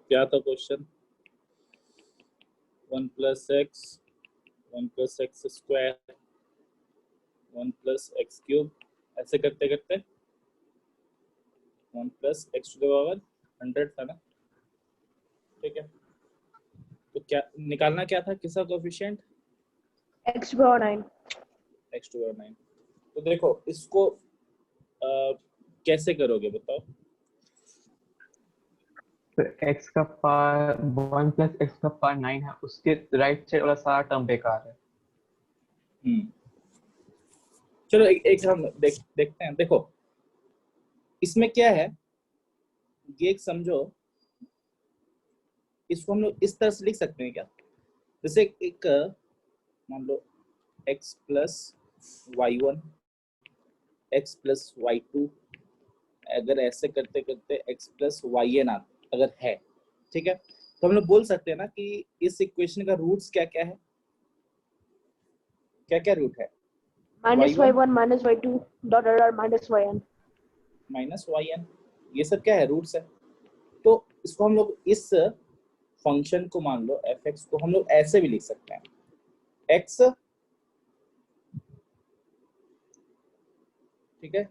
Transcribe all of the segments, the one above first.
क्या था question? 1 + x 1 + x square 1 + x cube, ऐसे करते करते 1 + x⁴ 100 था ना, ठीक है। तो क्या निकालना क्या था, किसका कोएफिशिएंट? x⁴9। x⁴9। तो देखो इसको कैसे करोगे बताओ? तो x का पावर 1 + x का पावर 9 है, उसके राइट साइड वाला सारा टर्म बेकार है। चलो एक हम देखते हैं। देखो इसमें क्या है, ये एक समझो, इसको हम लोग इस तरह से लिख सकते हैं क्या, जैसे एक मान लो x + y1 x + y2, अगर ऐसे करते करते x + yn अगर है, ठीक है, तो हम लोग बोल सकते हैं ना कि इस इक्वेशन का रूट्स क्या क्या है, क्या क्या रूट है? -y1 -y2 -yn -yn, ये सब क्या है, रूट्स है। तो इसको हम लोग इस फंक्शन को मान लो f(x) को हम लोग ऐसे भी लिख सकते हैं, x, ठीक है,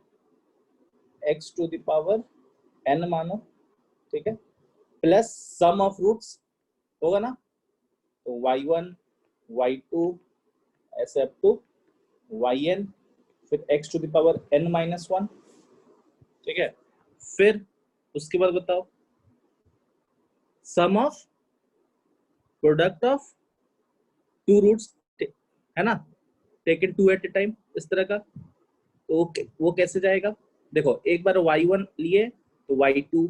x⁴ n मानो, ठीक है, प्लस सम ऑफ रूट्स होगा ना, तो y1 y2 ऐसे अप टू yn, फिर x⁴ n-1, ठीक है। फिर उसके बाद बताओ sum of product of two roots, है ना, taken two at a time, इस तरह का। तो वो कैसे जाएगा, देखो एक बार y1 लिए तो y2,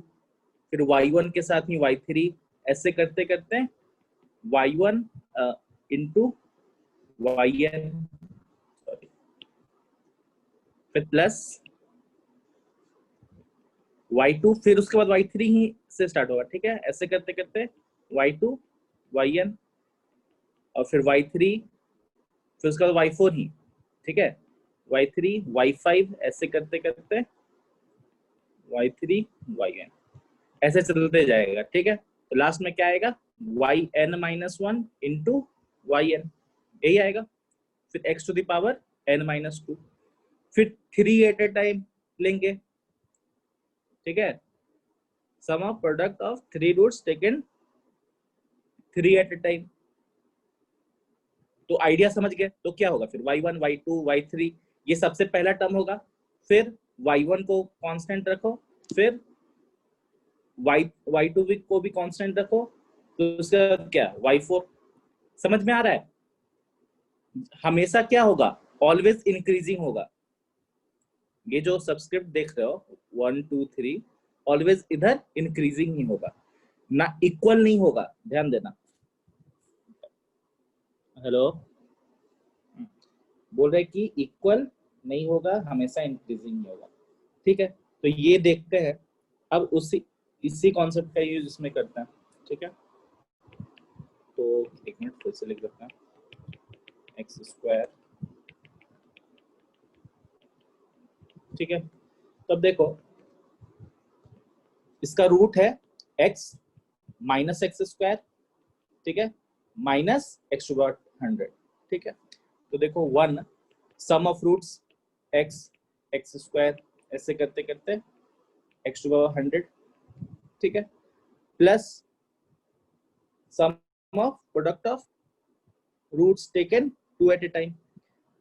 फिर y1 के साथ ही y3, ऐसे करते करते y1 इंटू yn, सॉरी, फिर प्लस y2, फिर उसके बाद y3 ही से स्टार्ट होगा, ठीक है, ऐसे करते करते y2 yn और फिर y3, फिर उसके बाद y4 ही, ठीक है, y3 y5, ऐसे करते करते y3 yn, ऐसे चलते जाएगा, ठीक है। तो लास्ट में क्या आएगा, yn-1 इंटू yn, यही आएगा। फिर x⁴ n-2, फिर 3 एट ए टाइम लेंगे, ठीक है, sum of product of 3 roots taken 3 at a time. तो आइडिया समझ गए? तो क्या होगा फिर y1 y2 y3, ये सबसे पहला टर्म होगा, फिर y1 को कांस्टेंट रखो, फिर y2 को भी कांस्टेंट रखो, तो उसके बाद क्या, y4। समझ में आ रहा है? हमेशा क्या होगा, ऑलवेज इंक्रीजिंग होगा। ये जो सबस्क्रिप्ट देख रहे हो 1 2 3, ऑलवेज इधर इंक्रीजिंग ही होगा ना, इक्वल नहीं होगा, ध्यान देना। हेलो, बोल रहे कि इक्वल नहीं होगा, हमेशा इंक्रीजिंग ही होगा, ठीक है। तो ये देखते हैं अब इसी कॉन्सेप्ट का यूज इसमें करते हैं, ठीक है। तो एक मिनट फिर से लिख देते हैं, x², ठीक है। तब देखो इसका रूट है x -x², ठीक है, -x⁴100, ठीक है। तो देखो 1 सम ऑफ रूट्स x² ऐसे करते करते x⁴100, ठीक है, plus sum of product of roots taken 2 at a time,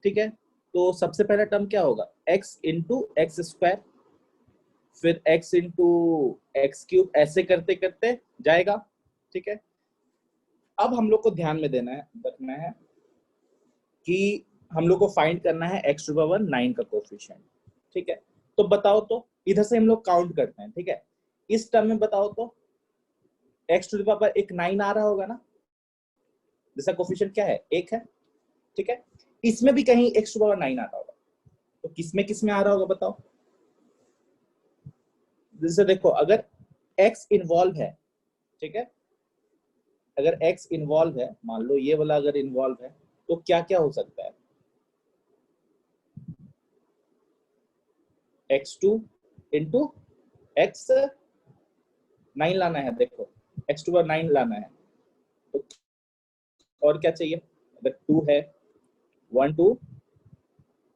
ठीक है। तो सबसे पहला टर्म क्या होगा, x इंटू x², फिर x इंटू x³, ऐसे करते करते जाएगा, ठीक है। अब हम लोग को ध्यान में रखना है कि हम लोग को फाइंड करना है x⁴9 का कोएफिशिएंट, ठीक है। तो बताओ, तो इधर से हम लोग काउंट करते हैं, ठीक है। इस टर्म में बताओ तो x⁴ एक 9 आ रहा होगा ना, जिसका कोएफिशिएंट क्या है, 1 है, ठीक है। इसमें भी कहीं x⁴9 आ रहा होगा, तो किसमें आ रहा होगा बताओ। जैसे देखो अगर x इन्वॉल्व है, ठीक है, अगर x इन्वॉल्व है, मान लो ये वाला अगर इन्वॉल्व है, तो क्या क्या हो सकता है, x2 इंटू x9 लाना है, देखो x टू पावर 9 लाना है, तो और क्या चाहिए? अगर 2 है, 1 2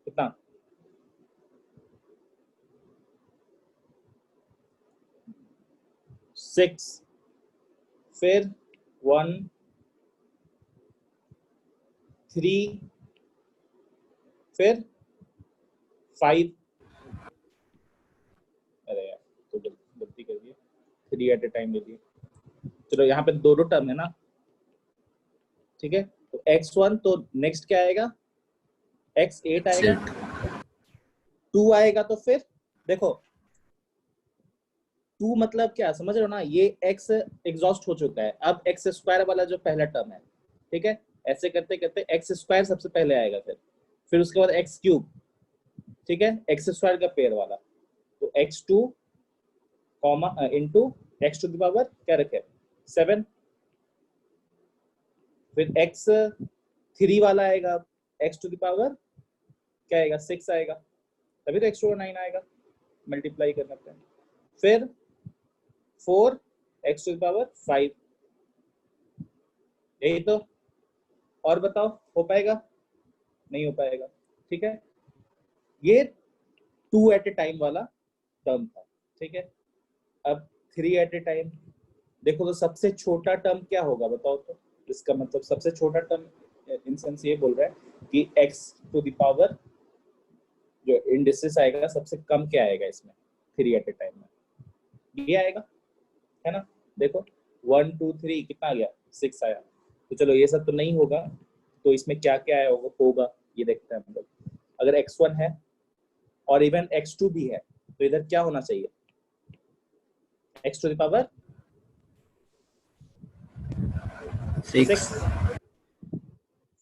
कितना 6, फिर 1 3, फिर 5, अरे यार तो गलती कर दी, 3 एट ए टाइम ले लिए। चलो यहाँ पे दो टर्म है ना, ठीक है, तो x1 तो नेक्स्ट क्या आएगा, x8 आएगा, 2 आएगा, तो फिर देखो 2 मतलब क्या समझ रहे हो ना, ये x एग्जॉस्ट हो चुका है, अब x स्क्वायर वाला जो पहला टर्म है, ठीक है, ऐसे करते करते x स्क्वायर सबसे पहले आएगा, फिर उसके बाद x क्यूब, ठीक है, x स्क्वायर का पेयर वाला, तो x2 comma into x to the power क्या रखे 7, फिर x3 वाला आएगा, x टू द पावर क्या आएगा 6 आएगा, तभी तो x टू 9 आएगा, मल्टीप्लाई करना पे, फिर 4 x टू द पावर 5, यही तो, और बताओ हो पाएगा? नहीं हो पाएगा, ठीक है, ये 2 एट ए टाइम वाला टर्म था, ठीक है, अब 3 एट ए टाइम, देखो तो सबसे छोटा टर्म क्या होगा बताओ तो, इसका मतलब सबसे छोटा टर्म इन सेंस ये बोल रहा है कि x टू द पावर जो इंडिसेस आएगा सबसे कम क्या आएगा इसमें 3 एट ए टाइम में, ये आएगा, है ना, देखो 1 2 3 कितना आ गया 6 आया, तो चलो ये सब तो नहीं होगा, तो इसमें क्या क्या आया होगा ये देखते हैं हम लोग। अगर x1 है और इवन x2 भी है, तो इधर क्या होना चाहिए, x टू द पावर 6,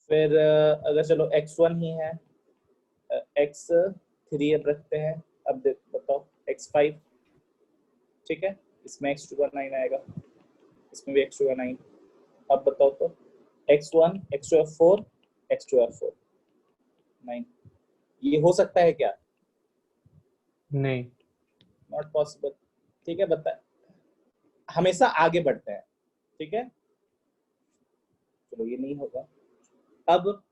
फिर अगर चलो x1 ही है, x3 अब रखते हैं, अब बताओ x5, ठीक है, इसमें x टू 9 आएगा, इसमें भी x टू 9, अब बताओ तो x1 x to 4 x to 4 9, ये हो सकता है क्या? नहीं। नॉट पॉसिबल, ठीक है, बता हमेशा आगे बढ़ते हैं, ठीक है, चलो ये नहीं होगा, अब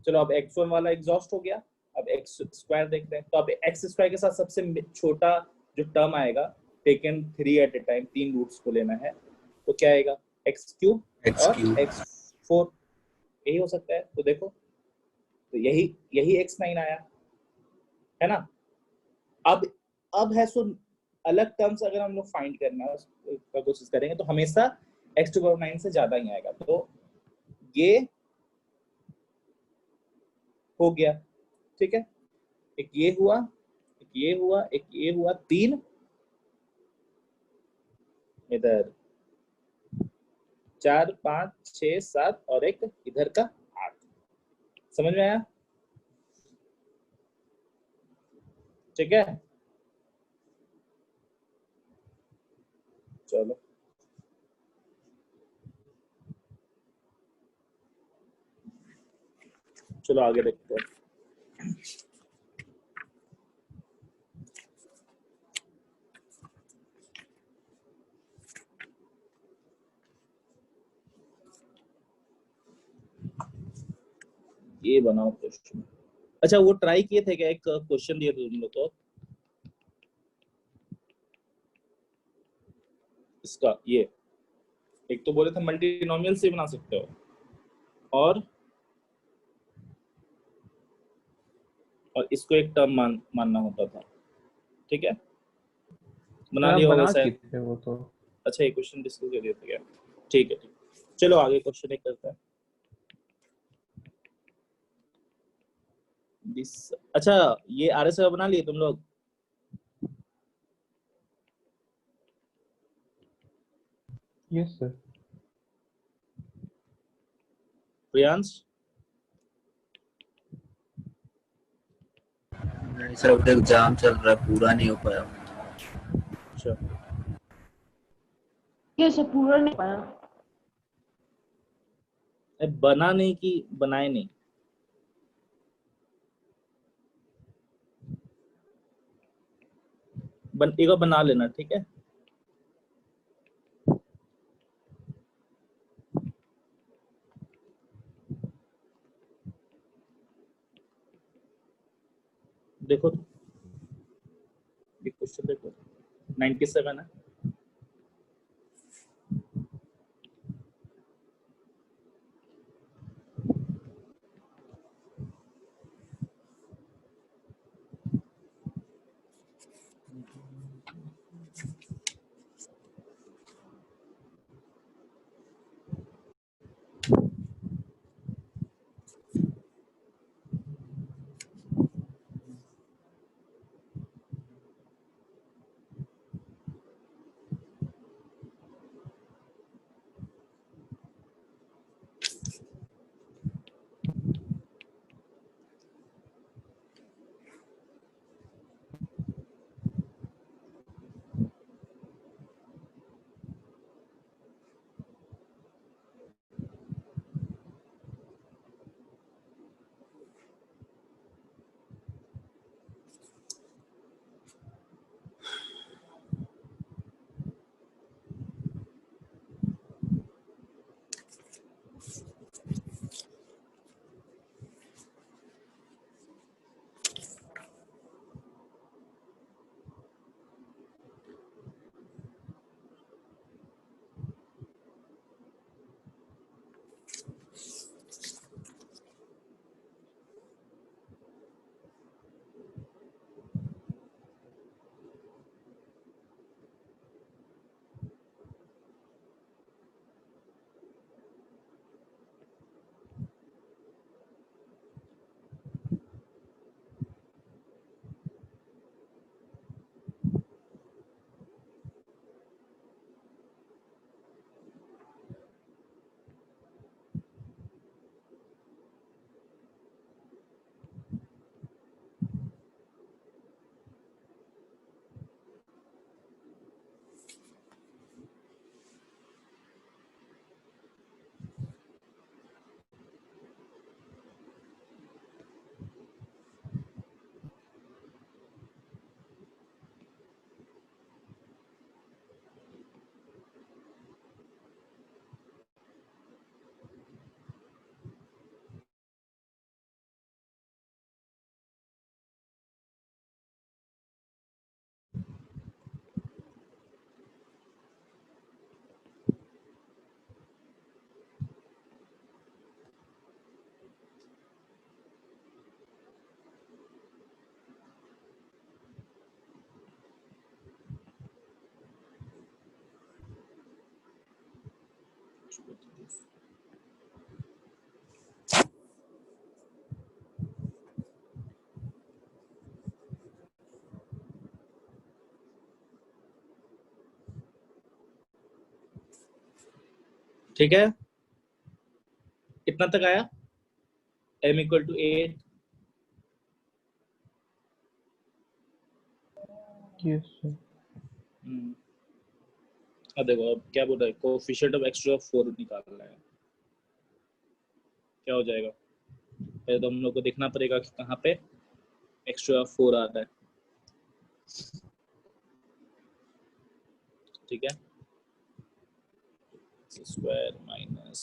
चलो अब x1 वाला एग्जॉस्ट हो गया, अब x स्क्वायर देख रहे हैं, तो अब x स्क्वायर के साथ सबसे छोटा जो टर्म आएगा taken 3 at a time, 3 roots को लेना है, तो क्या आएगा x क्यूब और x4, यही हो सकता है, तो देखो तो यही x9 आया, है ना, अब है सो अलग टर्म्स अगर हम लोग फाइंड करना का कोशिश करेंगे तो हमेशा x टू पावर 9 से ज्यादा ही आएगा, तो ये हो गया, ठीक है, एक ये हुआ, एक ये हुआ, एक ये हुआ, 3 इधर, 4 5 6 7 और एक इधर का 8, समझ में आया? ठीक है, चलो चलो आगे देखते हैं। ये बनाओ क्वेश्चन, अच्छा वो ट्राई किए थे क्या, एक क्वेश्चन दिए थे तुम लोग को इसका, ये एक तो बोले थे मल्टीनोमियल से बना सकते हो, और इसको एक टर्म मानना होता था, ठीक है, बना लिया होगा शायद, वो तो अच्छा ये क्वेश्चन डिस्कस कर दिया था क्या, ठीक है, चलो आगे क्वेश्चन एक करते हैं। अच्छा ये RS बना लिए तुम लोग? Yes sir. प्रियांश? नहीं सर, अभी तक एग्जाम चल रहा है, पूरा नहीं हो पाया। अच्छा ये सब पूरा नहीं पाया। बना नहीं कि बनाए नहीं? एक बार बना लेना, ठीक है, देखो तो ये क्वेश्चन देखो 97 है। ठीक है, कितना तक आया? m equal to 8, yes sir. अब देखो अब क्या बोल रहा है, कोएफिशिएंट ऑफ x टू 4 निकालना है। क्या हो जाएगा? पहले तो हम लोग को देखना पड़ेगा कि कहाँ पे x टू 4 आता है। ठीक है, स्क्वायर माइनस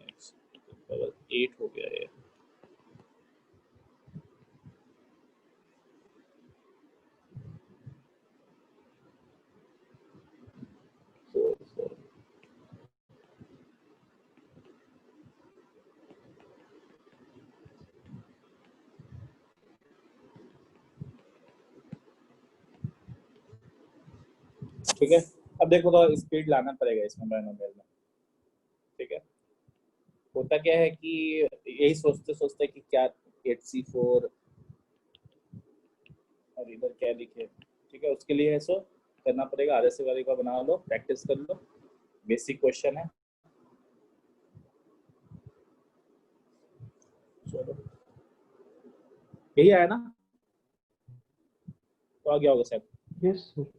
x पावर 8 हो गया ये। ठीक है, अब देखो तो स्पीड लाना पड़ेगा इसमें बाइनोमियल में। ठीक है, होता क्या है कि यही सोचते सोचते कि क्या 8c4 और इधर क्या लिखे। ठीक है, उसके लिए ऐसा करना पड़ेगा, आधे से वाले का बना लो, प्रैक्टिस कर लो, बेसिक क्वेश्चन है। चलो यही आया ना, तो आ गया होगा शायद। Yes sir.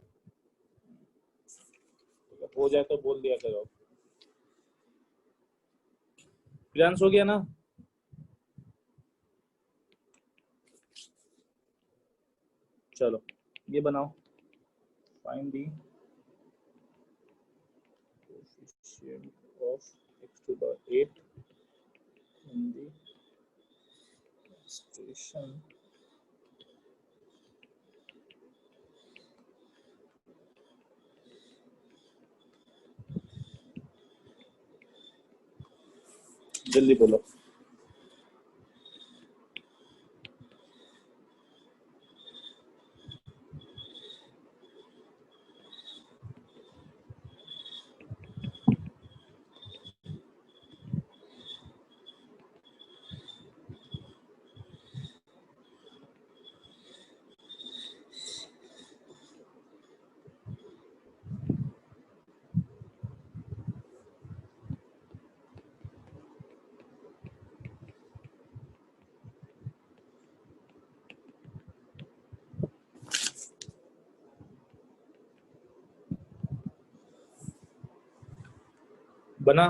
हो जाए तो बोल दिया करो। प्रियांश हो गया ना? चलो ये बनाओ, find the coefficient of x to the 8 in the expression जल्दी बोलो। बना?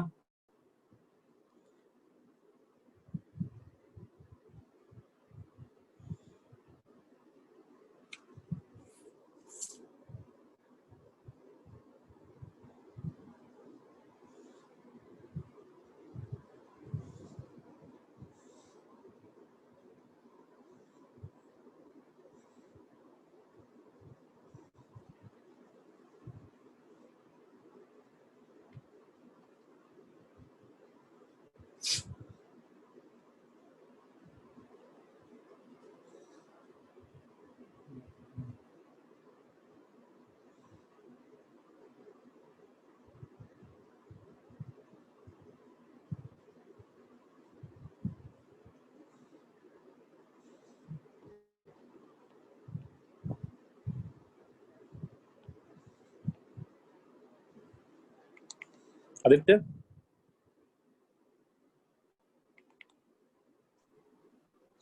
आदित्य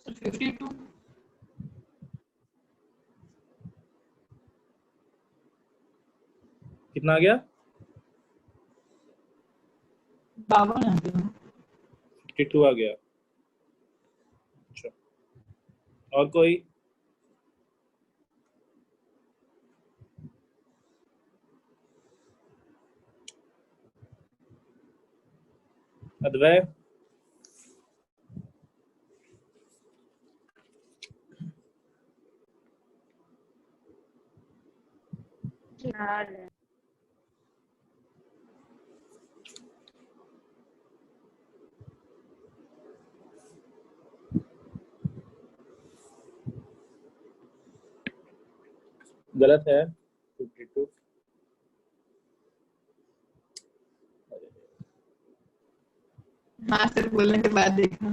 52 कितना आ गया? 52 आ गया। 52 आ गया। अच्छा, और कोई? अद्वय? यार गलत है 52। हाँ सर, बोलने के बाद देखा।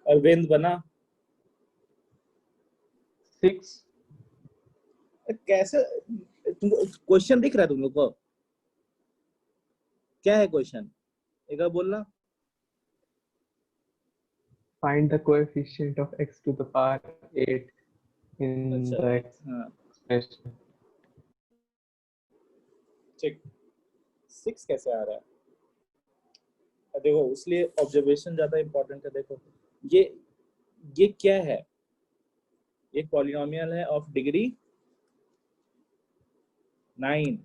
अरविंद बना? 6। कैसे? क्वेश्चन दिख रहा है तुम लोग को? क्या है क्वेश्चन? एक बार बोलना। Find the coefficient of x to the power 8 in अच्छा, the हाँ expression. ठीक। 6 कैसे आ रहा है? देखो, इसलिए ऑब्जर्वेशन ज्यादा इंपॉर्टेंट है। देखो ये क्या है? ये पॉलिनोमियल है ऑफ डिग्री 9।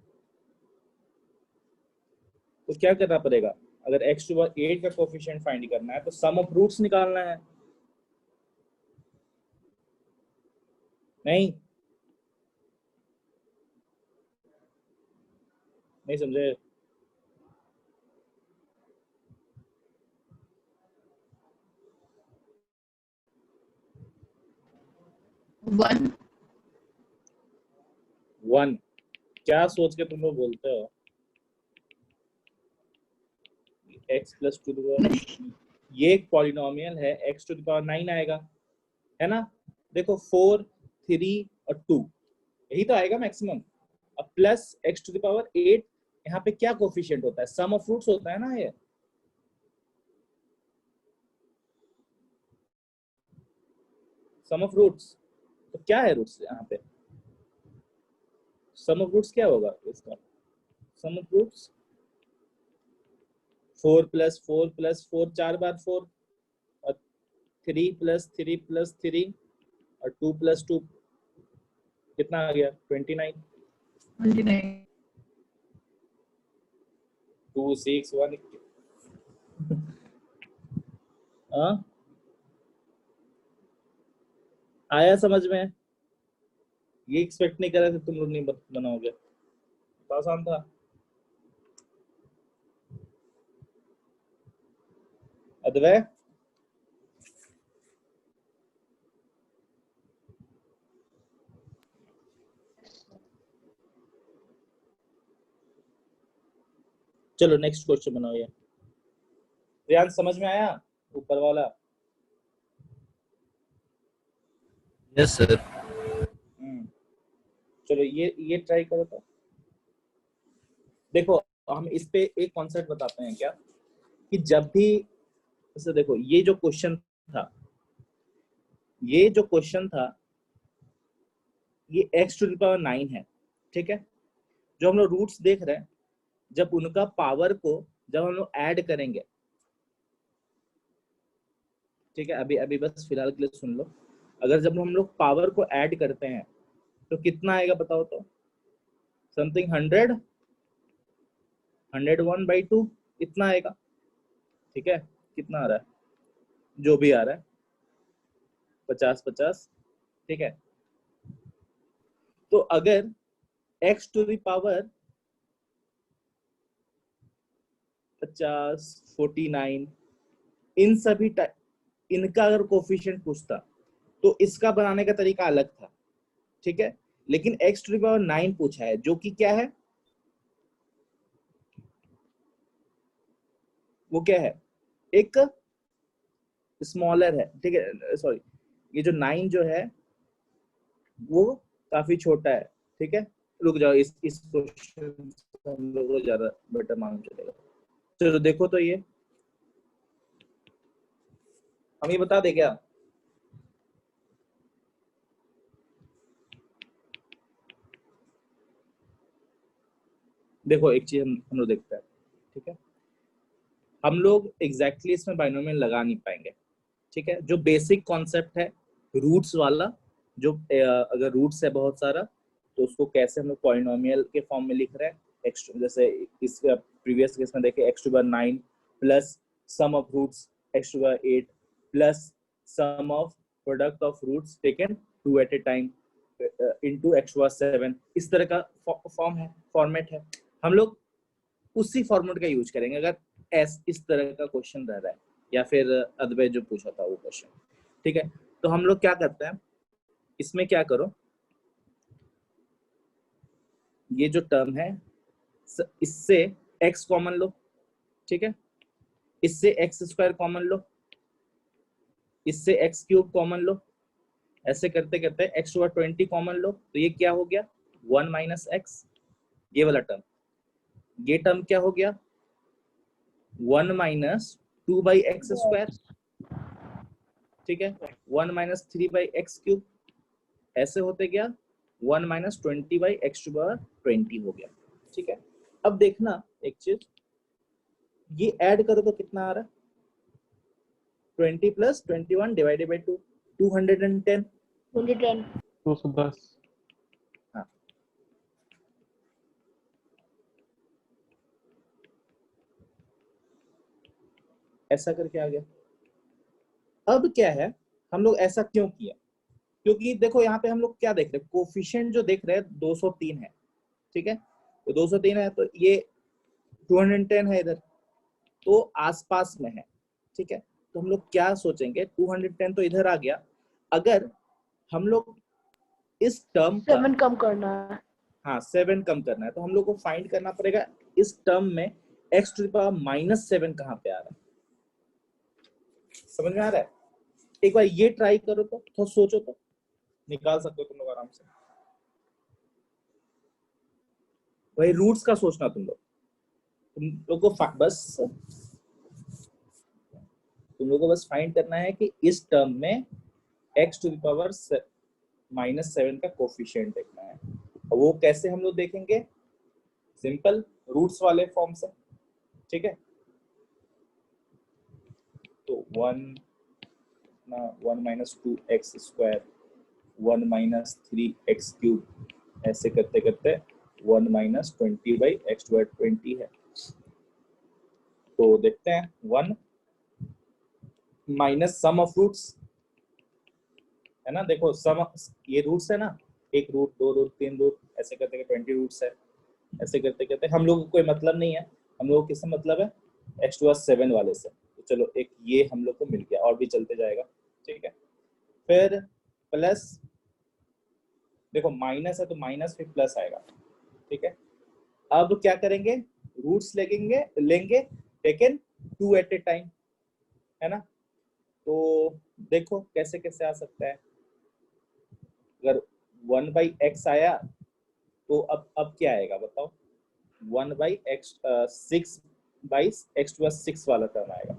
तो क्या करना पड़ेगा? अगर x टू पावर 8 का कोफिशिएंट फाइंड करना है तो सम ऑफ रूट्स निकालना है। नहीं नहीं समझे? वन 1 क्या सोच के तुम लोग बोलते हो? x प्लस 2 ये एक पॉलिनोमियल है, x टू द पावर 9 आएगा, है ना? देखो 4, 3 और 2 यही तो आएगा मैक्सिमम। अब plus x to the power 8, यहाँ पे क्या कोफिशिएंट होता है? सम ऑफ रूट्स होता है ना ये। सम ऑफ रूट्स, तो क्या है रूट्स यहाँ पे? सम ऑफ रूट्स क्या होगा इसका? सम ऑफ रूट्स 4 प्लस 4 प्लस 4 4 बार 4 और 3 प्लस 3 प्लस 3 और 2 प्लस 2 कितना आ गया? 29। 29। 2 6 1 हाँ आया समझ में? ये एक्सपेक्ट नहीं कर रहे थे तुम लोग नहीं बनाओगे, तो आसान था। अद्वै चलो नेक्स्ट क्वेश्चन बनाओ। ये रियान समझ में आया ऊपर वाला? Yes sir. चलो ये ट्राई करो तो। देखो हम इस पे एक कॉन्सेप्ट बताते हैं क्या, कि जब भी जैसे देखो ये जो क्वेश्चन था, ये x टू द पावर 9 है, ठीक है। जो हम लोग रूट्स देख रहे हैं, जब उनका पावर को जब हम लोग ऐड करेंगे, ठीक है, अभी बस फिलहाल के लिए सुन लो। अगर जब हम लोग पावर को ऐड करते हैं तो कितना आएगा बताओ तो? समथिंग 100, 101/2 इतना आएगा, ठीक है। कितना आ रहा है? जो भी आ रहा है 50-50, ठीक है। तो अगर x टू द पावर 50, 49 इन सभी इनका अगर कोफिशिएंट पूछता तो इसका बनाने का तरीका अलग था, ठीक है। लेकिन x टू द पावर 9 पूछा है, जो कि क्या है, वो क्या है, एक स्मॉलर है, ठीक है। सॉरी, ये जो 9 जो है वो काफी छोटा है, ठीक है। रुक जाओ, इस क्वेश्चन हम लोग को ज्यादा बेटर मालूम चलेगा। चलो देखो तो ये हम ये बता दे क्या? देखो एक चीज हम लोग देखते हैं, ठीक है। हम लोग एग्जैक्टली इसमें बाइनोमियल लगा नहीं पाएंगे, ठीक है। जो बेसिक कॉन्सेप्ट है रूट्स वाला, जो अगर रूट्स है बहुत सारा तो उसको कैसे हम लोग पॉलिनोमियल के फॉर्म में लिख रहे हैं, एक्स जैसे इस प्रीवियस केस में देखे x to power 9 plus sum of roots x to power 8 plus sum of product of roots taken 2 at a time into x to power 7, इस तरह का फॉर्मेट है। हम लोग उसी फॉर्मेट का यूज करेंगे अगर इस तरह का क्वेश्चन रह रहा है, या फिर अद्वै जो पूछा था वो क्वेश्चन, ठीक है। तो हम लोग क्या करते हैं, इसमें क्या करो, ये जो टर्म है इससे x कॉमन लो, ठीक है। इससे x स्क्वायर कॉमन लो, इससे x क्यूब कॉमन लो, ऐसे करते करते x टू पावर 20 कॉमन लो, तो ये क्या हो गया 1 माइनस x, ये वाला टर्म। ये टर्म क्या हो गया 1 माइनस 2/x स्क्वायर, ठीक है। 1 माइनस 3/x क्यूब, ऐसे होते गया 1 माइनस 20/x टू पावर 20 हो गया, ठीक है। अब देखना एक चीज, ये ऐड करो तो कितना आ रहा है 20 प्लस 21 डिवाइडेड बाई 2, 210। 210। हाँ, ऐसा करके आ गया। अब क्या है, हम लोग ऐसा क्यों किया, क्योंकि देखो यहाँ पे हम लोग क्या देख रहे हैं, कोफिशिएंट जो देख रहे हैं 203 है, ठीक है। तो 203 है तो ये 210 है इधर, तो आसपास में है, ठीक है। तो हम लोग क्या सोचेंगे, 210 तो इधर आ गया, अगर हम लोग इस टर्म का 7 कम करना है। हाँ 7 कम करना है, तो हम लोग को फाइंड करना पड़ेगा इस टर्म में x टू द पावर -7 कहाँ पे आ रहा है। समझ में आ रहा है? एक बार ये ट्राई करो तो थोड़ा सोचो तो निकाल सकते हो तुम लोग आराम से। वही रूट्स का सोचना तुम लोग को बस फाइंड करना है कि इस टर्म में x टू द पावर -7 का कोफिशिएंट देखना है। और वो कैसे हम लोग देखेंगे, सिंपल रूट्स वाले फॉर्म से, ठीक है। तो 1 minus 2x square, 1 minus 3x cube, ऐसे करते करते 1 माइनस 20/x टू 20 है। तो देखते हैं 1 माइनस सम ऑफ रूट्स है ना, देखो सम ये रूट्स है ना, एक रूट, दो रूट, तीन रूट, ऐसे करते 20 रूट्स है। ऐसे करते करते हम लोग को कोई मतलब नहीं है, हम लोग को किससे मतलब है, x⁻7 वाले से। तो चलो एक ये हम लोग को मिल गया, और भी चलते जाएगा, ठीक है। फिर प्लस, देखो माइनस है तो माइनस फिर प्लस आएगा, ठीक है। अब क्या करेंगे, रूट्स लेंगे टेकन 2 एट ए टाइम, है ना। तो देखो कैसे कैसे आ सकता है। अगर 1/x आया तो अब क्या आएगा बताओ, 1/x 6/x⁻6 वाला टर्म आएगा,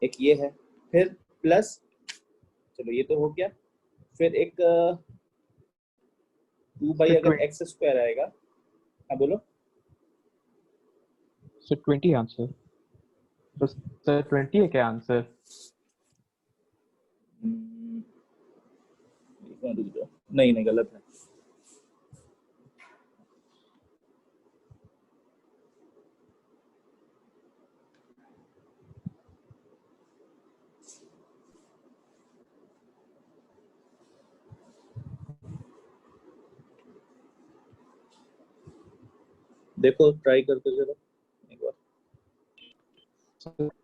एक ये है। फिर प्लस, चलो ये तो हो गया। फिर एक 2 अगर x² आएगा, हाँ बोलो। So 20 आंसर, तो सर 20 है क्या आंसर? नहीं नहीं, गलत है। देखो ट्राई करते चलो एक बार,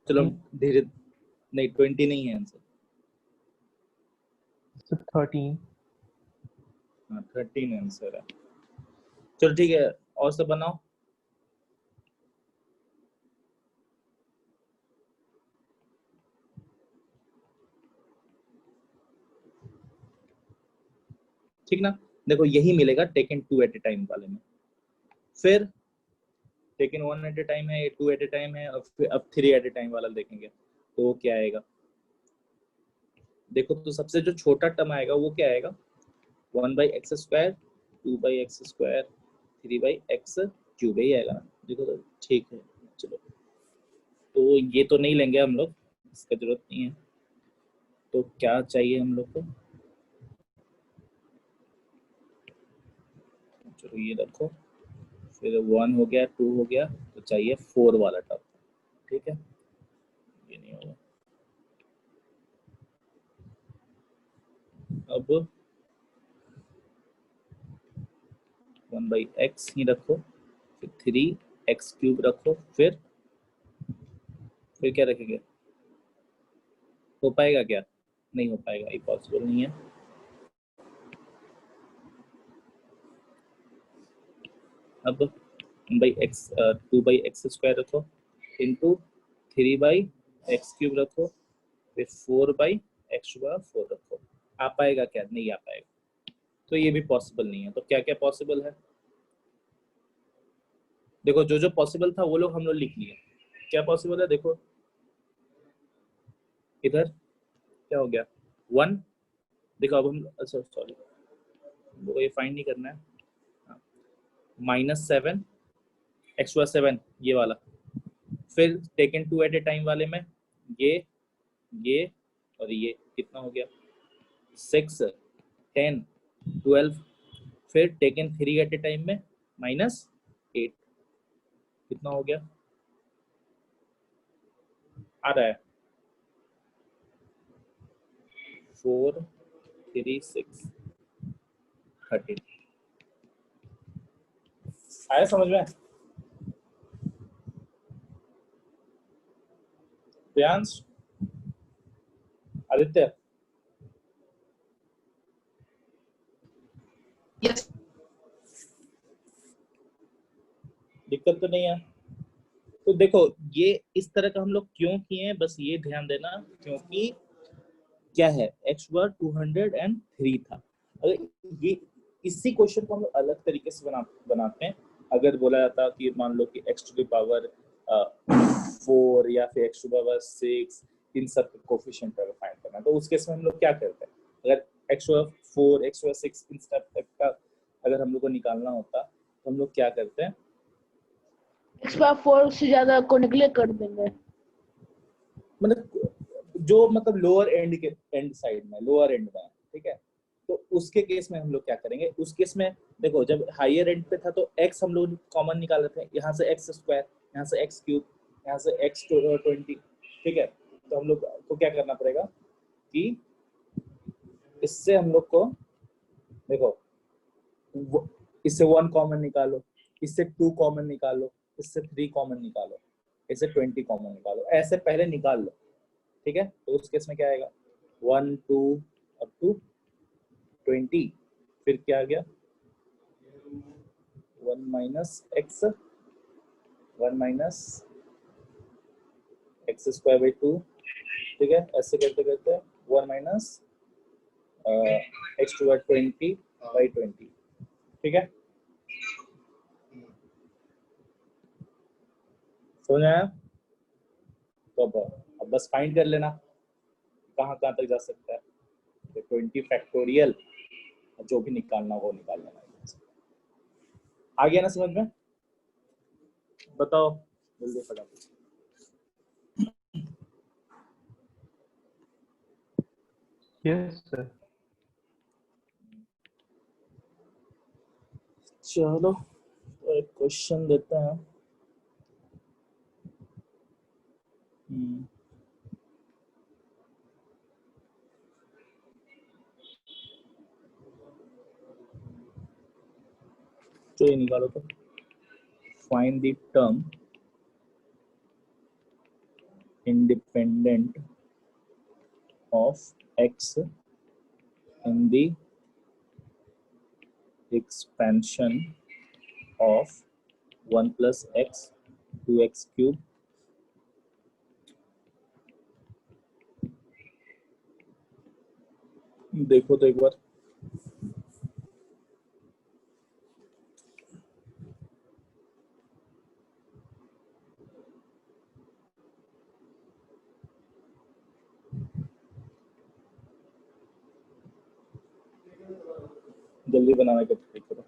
चलो धीरे। नहीं 20 नहीं है आंसर, So 13। हाँ 13 आंसर है। चलो ठीक है, और सब बनाओ। ठीक ना, देखो यही मिलेगा टेकन 2 एट ए टाइम वाले में। फिर टेकन 1 एट ए टाइम है, 2 एट ए टाइम है, और फिर अब 3 एट ए टाइम वाला देखेंगे तो वो क्या आएगा। देखो तो सबसे जो छोटा टर्म आएगा वो क्या आएगा, 1/x², 2/x², 3/x³ ही आएगा ना। देखो तो ठीक है, चलो तो ये तो नहीं लेंगे हम लोग, इसका जरूरत नहीं है। तो क्या चाहिए हम लोग को, चलो ये रखो। फिर 1 हो गया, 2 हो गया, तो चाहिए 4 वाला टर्म, ठीक है। ये नहीं होगा। अब 1/x ही रखो, फिर 3x³ रखो, फिर क्या रखेंगे, हो पाएगा क्या, नहीं हो पाएगा, ये पॉसिबल नहीं है। अब 2/x² रखो, इंटू 3/x³ रखो, फिर 4/x⁴ रखो। आ पाएगा क्या, नहीं आ पाएगा, तो ये भी पॉसिबल नहीं है। तो क्या क्या पॉसिबल है, देखो जो जो पॉसिबल था वो लोग हम लोग लिख लिए। क्या पॉसिबल है देखो, इधर क्या हो गया 1, देखो अब हम, अच्छा सॉरी वो ये फाइंड नहीं करना है, -7 x⁻7 ये वाला। फिर टेकन 2 एट ए टाइम वाले में ये और ये कितना हो गया 6, 10, 12। फिर टेकन 3 एट ए टाइम में -8, कितना हो गया, आ रहा है 4, 3, 6, 13। आया समझ में, प्रियांश, आदित्य? यस दिक्कत तो नहीं है। तो देखो ये इस तरह का हम लोग क्यों किए हैं, बस ये ध्यान देना, क्योंकि क्या है x⁻203 था। अगर ये इसी क्वेश्चन को हम लोग अलग तरीके से बनाते हैं, अगर बोला जाता कि मान लो कि x⁴ या फिर x⁻6, इन सब कोफिशिएंट का फाइंड करना है, तो उस केस में हम लोग क्या करते हैं, अगर x⁴, x⁻6 इन सब का अगर हम लोग को निकालना होता तो हम लोग क्या करते हैं, x⁴ से ज्यादा को निगलेक्ट कर देंगे। मतलब जो मतलब लोअर एंड के एंड साइड में, लोअर एंड में, ठीक है। तो उसके केस में हम लोग क्या करेंगे, उस केस में देखो जब हायर एंड पे था तो x हम लोग कॉमन निकाल रहे थे, यहाँ से x², यहाँ से x³, यहाँ से x20, ठीक है। तो हम लोग को क्या करना पड़ेगा कि इससे हम लोग को देखो इससे 1 कॉमन निकालो, इससे 2 कॉमन निकालो, इससे 3 कॉमन निकालो, इससे 20 कॉमन निकालो, ऐसे पहले निकाल लो, ठीक है। तो उस केस में क्या आएगा, 1 2 और 2 20, फिर क्या आ गया 1 minus x, 1 minus x square by 2, ठीक है। ऐसे करते करते 1 माइनस एक्स टू 20 बाई 20, ठीक है। समझ आया? तो अब बस फाइंड कर लेना कहाँ कहाँ तक जा सकता है, तो 20 फैक्टोरियल, जो भी निकालना वो निकाल लेना। आ गया ना समझ में? बताओ जल्दी फटाफट। Yes sir. चलो तो एक क्वेश्चन देते हैं। तो ये निकालो, तो find the term independent of x in the expansion of 1 plus x 2x cube देखो तो एक बार, जल्दी बनाने का ट्राई करो।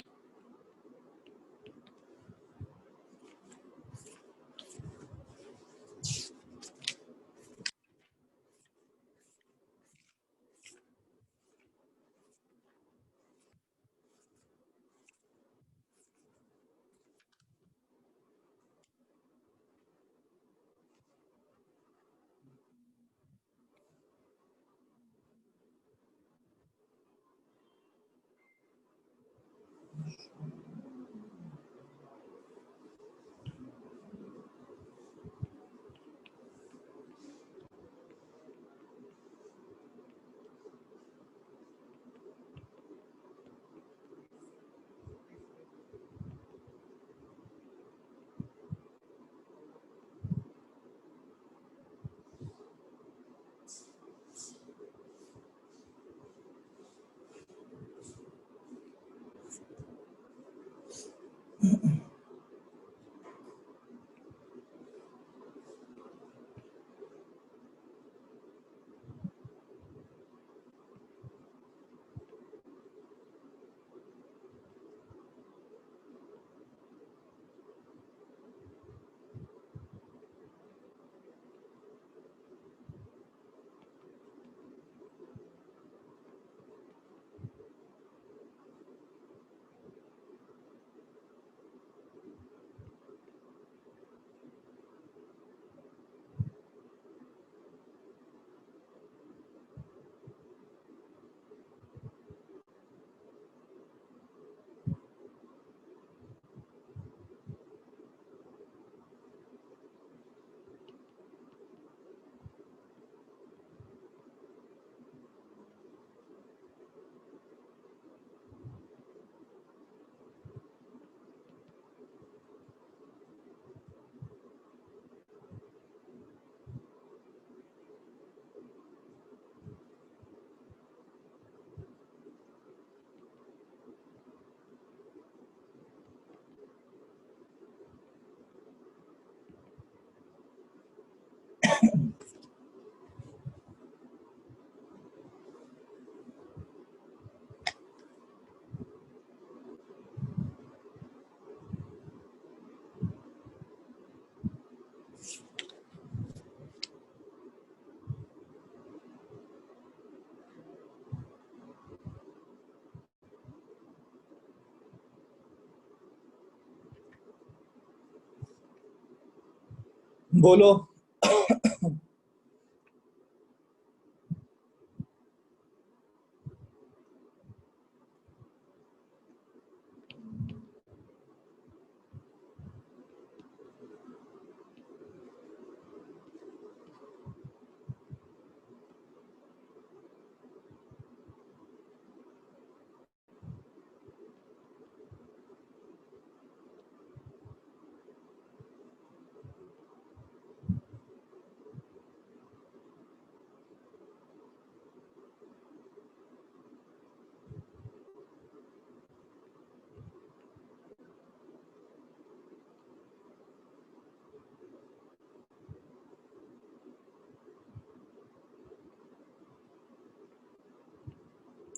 बोलो।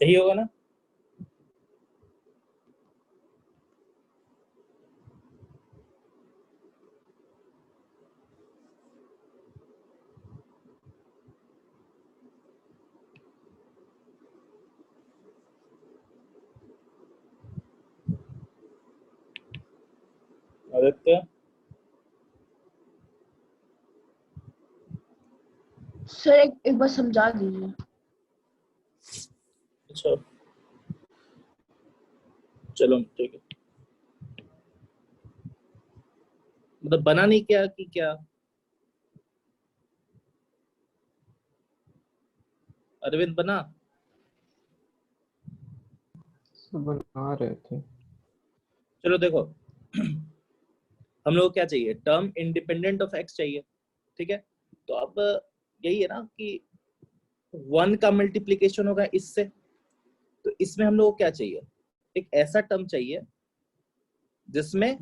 सही होगा ना? आदित्य, सर एक बार समझा दीजिए। अच्छा चलो ठीक है। मतलब बना नहीं क्या कि क्या? अरविंद बना? सब बना रहे थे। चलो देखो हम लोग को क्या चाहिए, टर्म इंडिपेंडेंट ऑफ एक्स चाहिए, ठीक है। तो अब यही है ना कि 1 का मल्टीप्लीकेशन होगा इससे, तो इसमें हम लोग को क्या चाहिए, एक ऐसा टर्म चाहिए जिसमें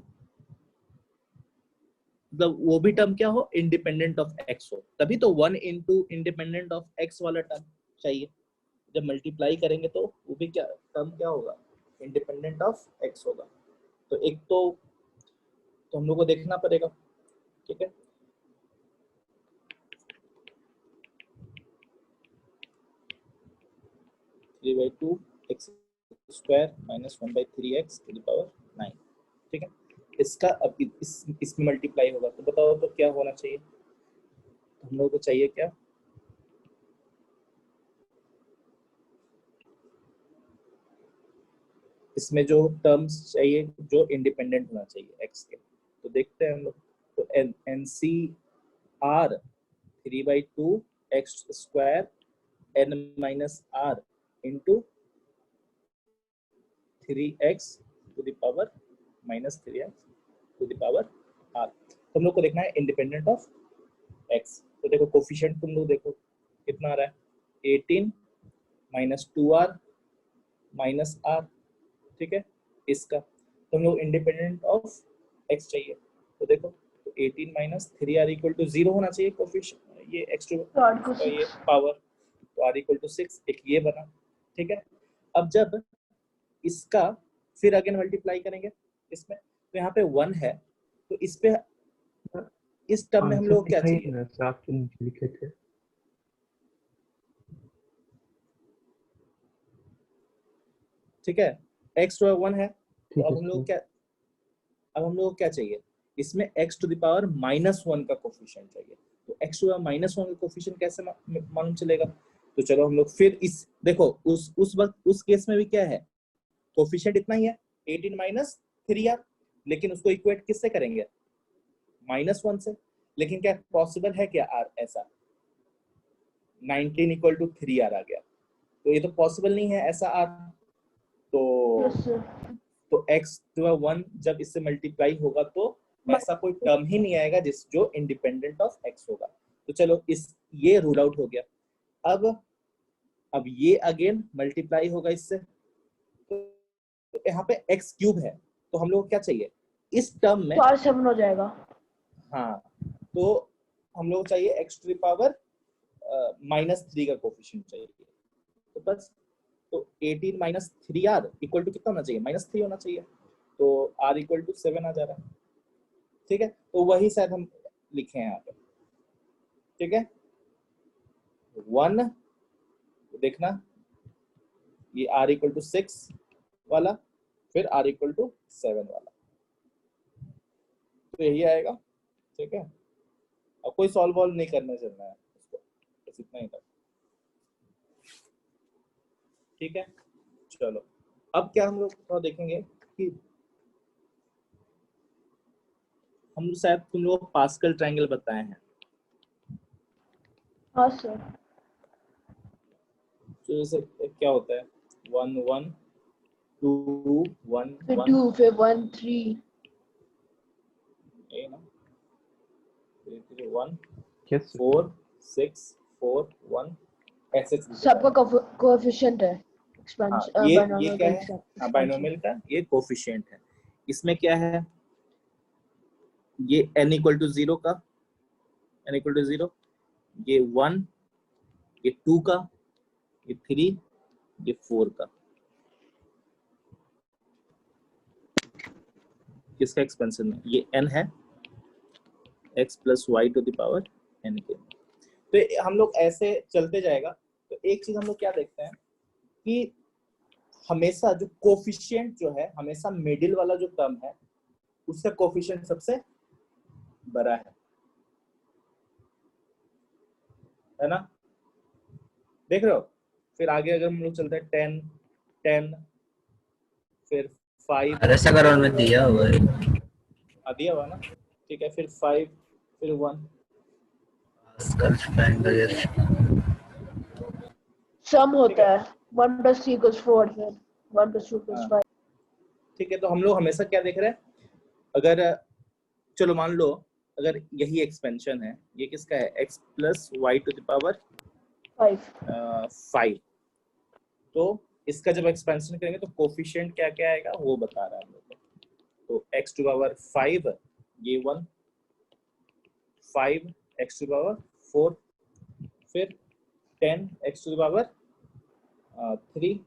मतलब वो भी टर्म क्या हो, इंडिपेंडेंट ऑफ एक्स हो, तभी तो 1 इंटू इंडिपेंडेंट ऑफ एक्स वाला टर्म चाहिए। जब मल्टीप्लाई करेंगे तो वो भी क्या टर्म क्या होगा, इंडिपेंडेंट ऑफ एक्स होगा। तो एक तो हम लोग को देखना पड़ेगा, ठीक है। Three by two X square minus 1/3x to the power 9, ठीक है। इसका अब इसमें मल्टीप्लाई होगा, तो बताओ तो क्या होना चाहिए, तो हम लोग को चाहिए क्या, इसमें जो टर्म्स चाहिए जो इंडिपेंडेंट होना चाहिए x के, तो देखते हैं हम लोग। तो N C R 3/2 X square n minus R into 3x to the power minus 3x to the power r। तो हम लोग को देखना है इंडिपेंडेंट ऑफ x। तो देखो कोफिशिएंट तुम लोग देखो कितना आ रहा है, 18 माइनस 2r माइनस r, ठीक है इसका। तो हम लोग इंडिपेंडेंट ऑफ x चाहिए, तो देखो तो 18 माइनस 3r इक्वल टू 0 होना चाहिए कोफिशिएंट, ये x टू God को ये पावर, तो r इक्वल टू 6, एक ये बना, ठीक है। अब जब इसका फिर अगेन मल्टीप्लाई करेंगे इसमें, तो यहाँ पे 1 है, तो इस पे इस टर्म में हम आंसर लोग क्या दिखाई चाहिए, नहीं रहा, आप तो नीचे लिखे थे। ठीक है। x टू 1 है, तो ठीक अब है हम लोग सर। क्या, अब हम लोग को क्या चाहिए, इसमें x टू द पावर -1 का कोफिशिएंट चाहिए। तो x टू पावर -1 का कोफिशिएंट कैसे मालूम चलेगा, तो चलो हम लोग फिर इस देखो उस वक्त उस केस में भी क्या है, कोफिशिएंट इतना ही है 18 माइनस 3r, लेकिन उसको इक्वेट किससे करेंगे, -1 से। लेकिन क्या पॉसिबल है क्या r ऐसा, 19 इक्वल टू 3r आ गया, तो ये तो पॉसिबल नहीं है ऐसा r। तो यस सर। तो x जो 1 जब इससे मल्टीप्लाई होगा तो ऐसा कोई टर्म ही नहीं आएगा जो इंडिपेंडेंट ऑफ x होगा। तो चलो ये रूल आउट हो गया। अब ये अगेन मल्टीप्लाई होगा इससे, तो यहाँ पे x क्यूब है, तो हम लोग को क्या चाहिए इस टर्म में, तो R7 हो जाएगा। हाँ तो हम लोग चाहिए x टू द पावर -3 का कोफिशिएंट चाहिए, तो बस तो 18 माइनस 3r इक्वल टू कितना होना चाहिए, -3 होना चाहिए, तो r इक्वल टू 7 आ जा रहा है, ठीक है। तो वही शायद हम लिखे हैं यहाँ पे, ठीक है। 1 देखना, ये r इक्वल टू 6 वाला, फिर r इक्वल टू 7 वाला, तो यही आएगा, ठीक है। अब कोई सॉल्व वॉल्व नहीं करना चलना है उसको, बस इतना ही था, ठीक है। चलो अब क्या हम लोग थोड़ा देखेंगे कि हम शायद तुम लोग पास्कल ट्रायंगल बताए हैं, हाँ सर। तो जैसे क्या होता है 1 1 2 1 फिर 1, 2 फिर 1 3 ये ना 1 यस सर। 4 6 4 1 ऐसे सबका कोएफिशिएंट है हाँ एक्सपेंशन ये बाइनोमियल क्या का है, हाँ बाइनोमियल का ये कोफिशिएंट है। इसमें क्या है, ये n इक्वल टू 0 का, n इक्वल टू 0, ये 1, ये 2 का, ये 3, ये 4 का किसका एक्सपेंशन में, ये n है x plus Y to the power n के। तो हम लोग ऐसे चलते जाएगा। तो एक चीज हम लोग क्या देखते हैं कि हमेशा जो कोफिशिएंट जो है, हमेशा मिडिल वाला जो टर्म है उसका कोफिशिएंट सबसे बड़ा है ना, देख रहे हो। फिर आगे अगर हम लोग चलते हैं 10 10 फिर 5 RS अगर में दिया हुआ है दिया हुआ ना, ठीक है, फिर 5 फिर 1 आजकल बैंक सम होता है 1 + 3 = 4, फिर 1 + 2 + 5। ठीक है। तो हम लोग हमेशा क्या देख रहे हैं, अगर चलो मान लो अगर यही एक्सपेंशन है, ये किसका है, x plus Y to the power 5, तो इसका जब एक्सपेंशन करेंगे तो कोफिशिएंट क्या क्या आएगा वो बता रहा है हम लोग को। तो x टू पावर 5 ये 1, 5 x टू पावर 4, फिर 10 x टू पावर 3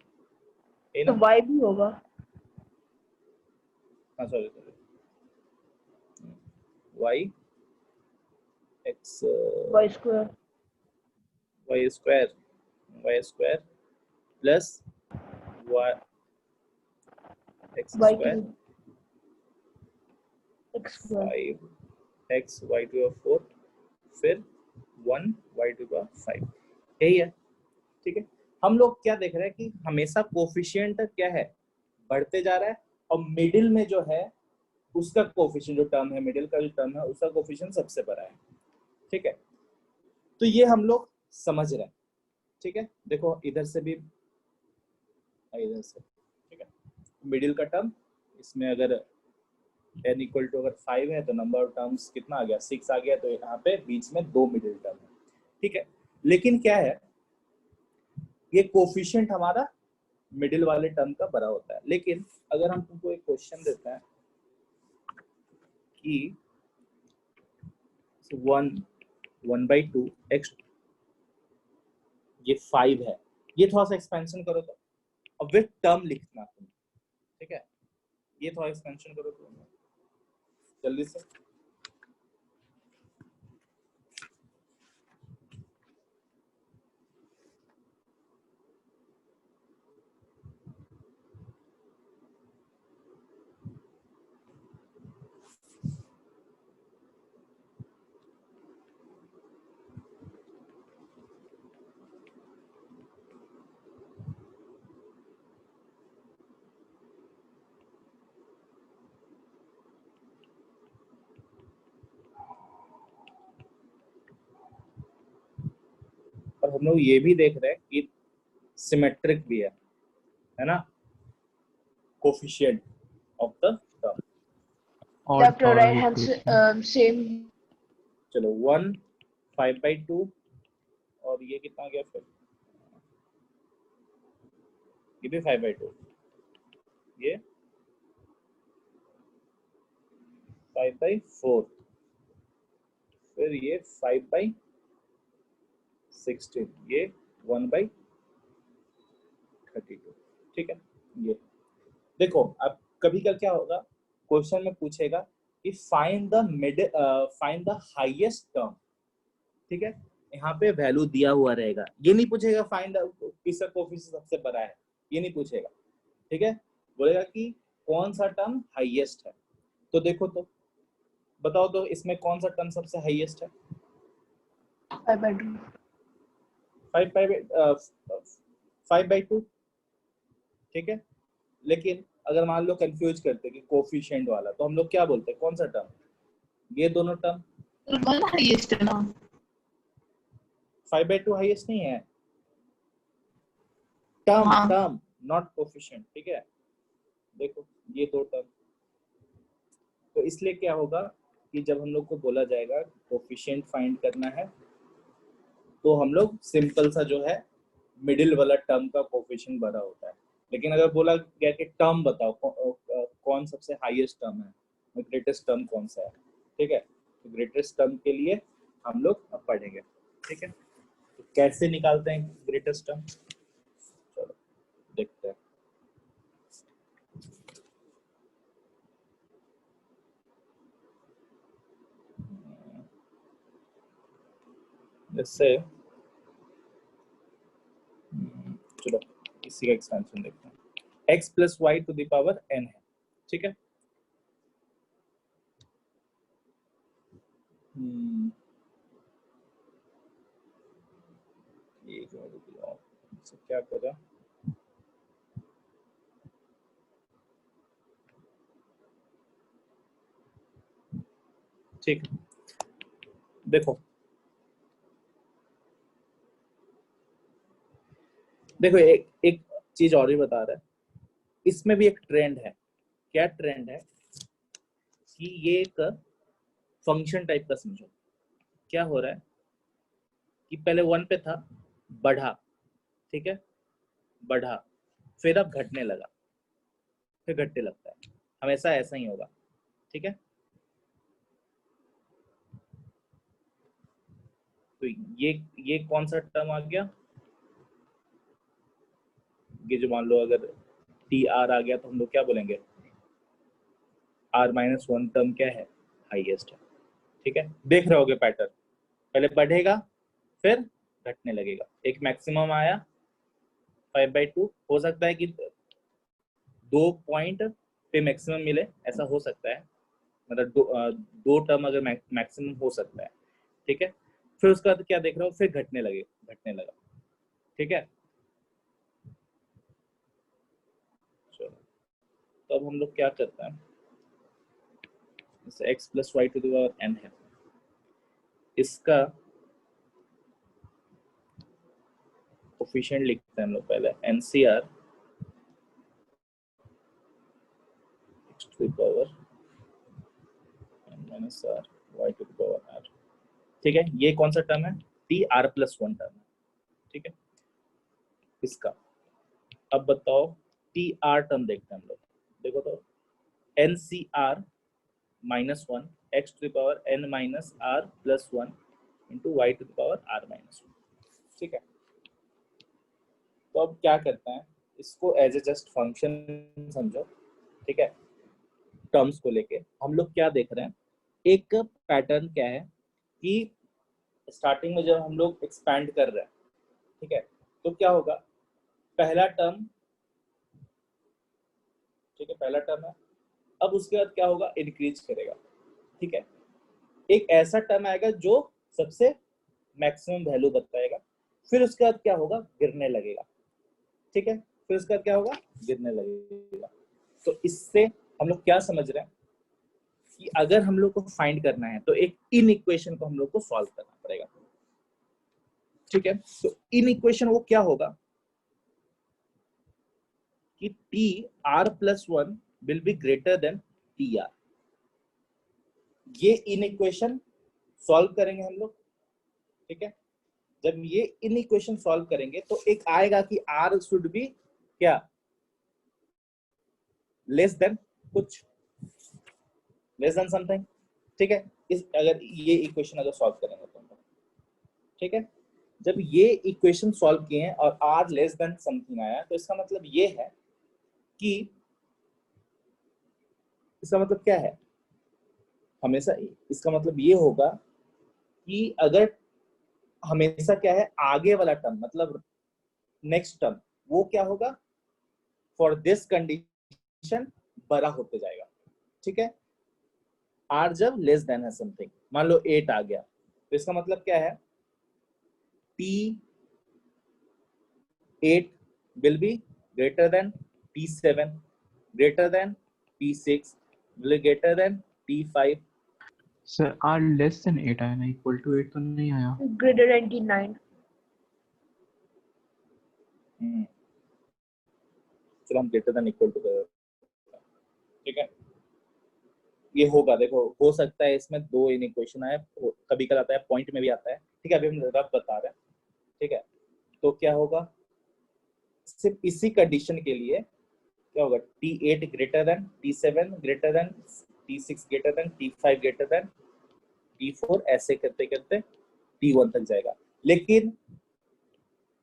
तो y भी होगा। हाँ sorry y x y square y square plus y x y square cube x square 5x y to power 4 फिर 1 y टू पावर 5, यही है। ठीक है। हम लोग क्या देख रहे हैं कि हमेशा कोफिशिएंट क्या है, बढ़ते जा रहा है, और मिडिल में जो है उसका कोफिशिएंट, जो टर्म है मिडिल का जो टर्म है उसका कोफिशिएंट सबसे बड़ा है। ठीक है। तो ये हम लोग समझ रहे हैं। ठीक है। देखो इधर से भी इधर से, ठीक है, मिडिल का टर्म इसमें अगर n इक्वल टू अगर 5 है तो नंबर ऑफ टर्म्स कितना आ गया, 6 आ गया। तो यहाँ पे बीच में 2 मिडिल टर्म है। ठीक है। लेकिन क्या है, ये कोफिशिएंट हमारा मिडिल वाले टर्म का बड़ा होता है। लेकिन अगर हम तुमको एक क्वेश्चन देते हैं कि 1/2 x, ये 5 है, ये थोड़ा सा एक्सपेंशन करो तो, अब विथ टर्म लिखना तुम। ठीक है, ये थोड़ा एक्सपेंशन करो तो जल्दी से। और हम लोग ये भी देख रहे हैं कि सिमेट्रिक भी है ना, coefficient of the term. Left और राइट हैंड सेम। चलो 1 5/2 और ये कितना गया, फिर ये भी 5/2, ये 5/4, फिर ये 5/16, ये 1/32। ठीक है। ये देखो, अब कभी का क्या होगा, क्वेश्चन में पूछेगा कि फाइंड द हाईएस्ट टर्म। ठीक है, यहाँ पे वैल्यू दिया हुआ रहेगा, ये नहीं पूछेगा फाइंड किसका कोफिशिएंट सबसे बड़ा है, ये नहीं पूछेगा। ठीक है, बोलेगा कि कौन सा टर्म हाईएस्ट है। तो देखो तो बताओ तो इसमें कौन सा टर्म सबसे हाईएस्ट है। 5/2 5/2। ठीक है। लेकिन अगर मान लो कंफ्यूज करते कि कोफिशिएंट वाला, तो हम लोग क्या बोलते हैं, कौन सा टर्म, ये दोनों टर्म। 1 हाईएस्ट है ना, 5/2 हाईएस्ट नहीं है, टर्म हाँ। Term not coefficient. ठीक है, देखो ये दो टर्म। तो इसलिए क्या होगा कि जब हम लोग को बोला जाएगा कोफिशिएंट फाइंड करना है, तो हम लोग सिंपल सा जो है मिडिल वाला टर्म का कोफिशिएंट बड़ा होता है। लेकिन अगर बोला गया कि टर्म बताओ कौन सबसे हाईएस्ट टर्म है, ग्रेटेस्ट टर्म कौन सा है। ठीक है, तो ग्रेटेस्ट टर्म के लिए हम लोग अब पढ़ेंगे। ठीक है, तो कैसे निकालते हैं ग्रेटेस्ट टर्म। चलो देखते हैं। जैसे चलो इसी का एक्सपेंशन देखते हैं। x plus Y to the power n है, ठीक है। ये क्या करा, ठीक। देखो देखो एक चीज और ही बता रहा है, इसमें भी एक ट्रेंड है। क्या ट्रेंड है कि ये एक फंक्शन टाइप का समझो। क्या हो रहा है कि पहले 1 पे था, बढ़ा, ठीक है, बढ़ा, फिर अब घटने लगा, फिर घटने लगता है, हमेशा ऐसा ही होगा, ठीक है। तो ये कौन सा टर्म आ गया, ये जो मान लो अगर टी आर आ गया तो हम लोग क्या बोलेंगे, r-1 टर्म क्या है, हाईएस्ट है, ठीक है। देख रहे होगे पैटर्न, पहले बढ़ेगा फिर घटने लगेगा, एक मैक्सिमम आया 5/2, हो सकता है कि 2 पॉइंट पे मैक्सिमम मिले, ऐसा हो सकता है, मतलब दो टर्म अगर मैक्सिमम हो सकता है, ठीक है। फिर उसके बाद क्या देख रहा हूँ, फिर घटने लगा, ठीक है। चलो तो अब हम लोग क्या करते हैं, जैसे x plus Y to the power n है, इसका कोफिशिएंट लिखते हैं हम लोग पहले, NCR x to the power n minus r y to the power r, ठीक है। ये कौन सा टर्म है, टी आर प्लस 1 टर्म है, ठीक है। इसका अब बताओ टी आर टर्म देखते हैं हम लोग, देखो तो NCR -1 x to the power n minus r plus 1 into Y to the power r minus 1, ठीक है। तो अब क्या करते हैं, इसको एज ए जस्ट फंक्शन समझो, ठीक है। टर्म्स को लेके हम लोग क्या देख रहे हैं, एक पैटर्न क्या है कि स्टार्टिंग में जब हम लोग एक्सपैंड कर रहे हैं, ठीक है, तो क्या होगा, पहला टर्म, ठीक है, पहला टर्म है, अब उसके बाद क्या होगा, इंक्रीज करेगा, ठीक है। एक ऐसा टर्म आएगा जो सबसे मैक्सिमम वैल्यू बताएगा, फिर उसके बाद क्या होगा, गिरने लगेगा, ठीक है। फिर उसके बाद क्या होगा, गिरने लगेगा। तो इससे हम लोग क्या समझ रहे हैं कि अगर हम लोग को फाइंड करना है तो एक इन इक्वेशन को हम लोग को सॉल्व करना पड़ेगा, ठीक है। तो इन इक्वेशन वो क्या होगा कि T R plus 1 will be greater than T R. ये इन इक्वेशन सॉल्व करेंगे हम लोग, ठीक है। जब ये इन इक्वेशन सॉल्व करेंगे तो एक आएगा कि आर शुड बी क्या, लेस देन कुछ, लेस देन समथिंग, ठीक है। इस अगर ये इक्वेशन अगर सॉल्व करेंगे तो, ठीक है। जब ये इक्वेशन सॉल्व किए हैं और आर लेस देन समथिंग आया, तो इसका मतलब ये है कि, इसका मतलब क्या है, हमेशा इसका मतलब ये होगा कि अगर हमेशा क्या है, आगे वाला टर्म मतलब नेक्स्ट टर्म वो क्या होगा, फॉर दिस कंडीशन बड़ा होते जाएगा, ठीक है। आर जब लेस देन है समथिंग, मान लो 8 आ गया, तो इसका मतलब क्या है, T8 will be greater than T7, greater than T6, will be greater than T5. Sir r less than 8 आया ना, इक्वल टू 8 तो नहीं आया। Greater than T9. चलो हम greater than equal to, ठीक है। ये होगा, देखो हो सकता है इसमें दो इन इक्वेशन आए, कभी कभी आता है पॉइंट में भी आता है, ठीक है। अभी हम रफ बता रहे हैं, ठीक है। तो क्या होगा, सिर्फ इसी कंडीशन के लिए क्या होगा, T8 greater than T7 greater than T6 greater than T5 greater than T4, ऐसे करते करते T1 तक जाएगा। लेकिन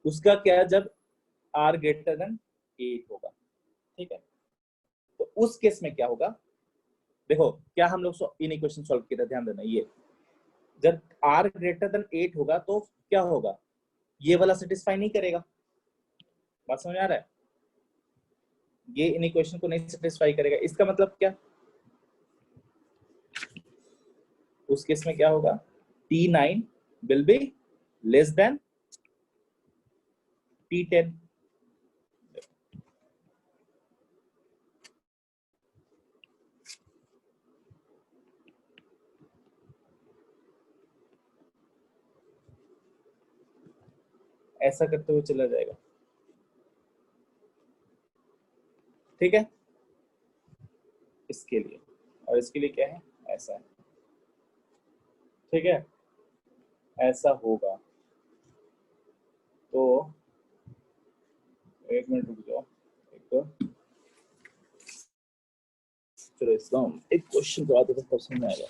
उसका क्या, जब R ग्रेटर देन 8 होगा, ठीक है। तो उस केस में क्या होगा, देखो क्या हम लोग इन इक्वेशन सॉल्व किया, ध्यान देना, ये जब r ग्रेटर देन 8 होगा तो क्या होगा, ये वाला सेटिस्फाई नहीं करेगा, बात समझ आ रहा है, ये इन इक्वेशन को नहीं सेटिस्फाई करेगा। इसका मतलब क्या, उस केस में क्या होगा, T9 will be less than T10। ऐसा करते हुए चला जाएगा, ठीक है, इसके लिए, और इसके लिए क्या है, ऐसा है, ठीक है, ऐसा होगा। तो एक मिनट रुक जाओ, चलो इसका हम एक क्वेश्चन को आते तब समझ में आएगा।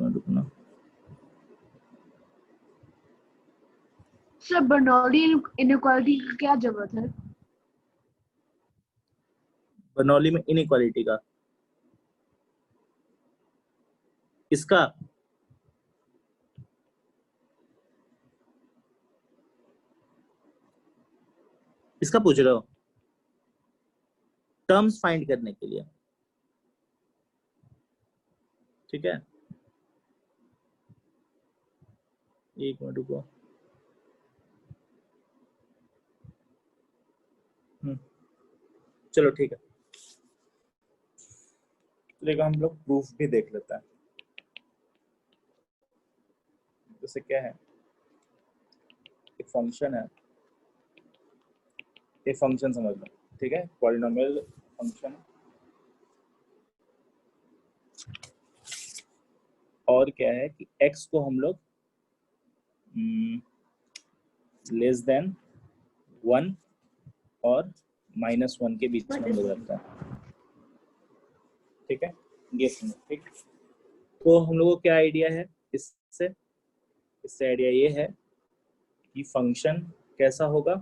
रुकना, सर बर्नौली इनइक्वालिटी की क्या जरूरत है? बर्नौली में इनइक्वालिटी का, इसका पूछ रहे हो, टर्म्स फाइंड करने के लिए, ठीक है, एक मिनट रुको, चलो ठीक है, चलेगा, हम लोग प्रूफ भी देख लेते हैं। जैसे क्या है, एक फंक्शन है, एक फंक्शन समझ लो, ठीक है, पॉलिनोमियल फंक्शन, और क्या है कि x को हम लोग लेस देन 1 और -1 के बीच में हम लोग रखते हैं, ठीक है, ये ठीक। तो हम लोगों को क्या आइडिया है इससे आइडिया ये है कि फंक्शन कैसा होगा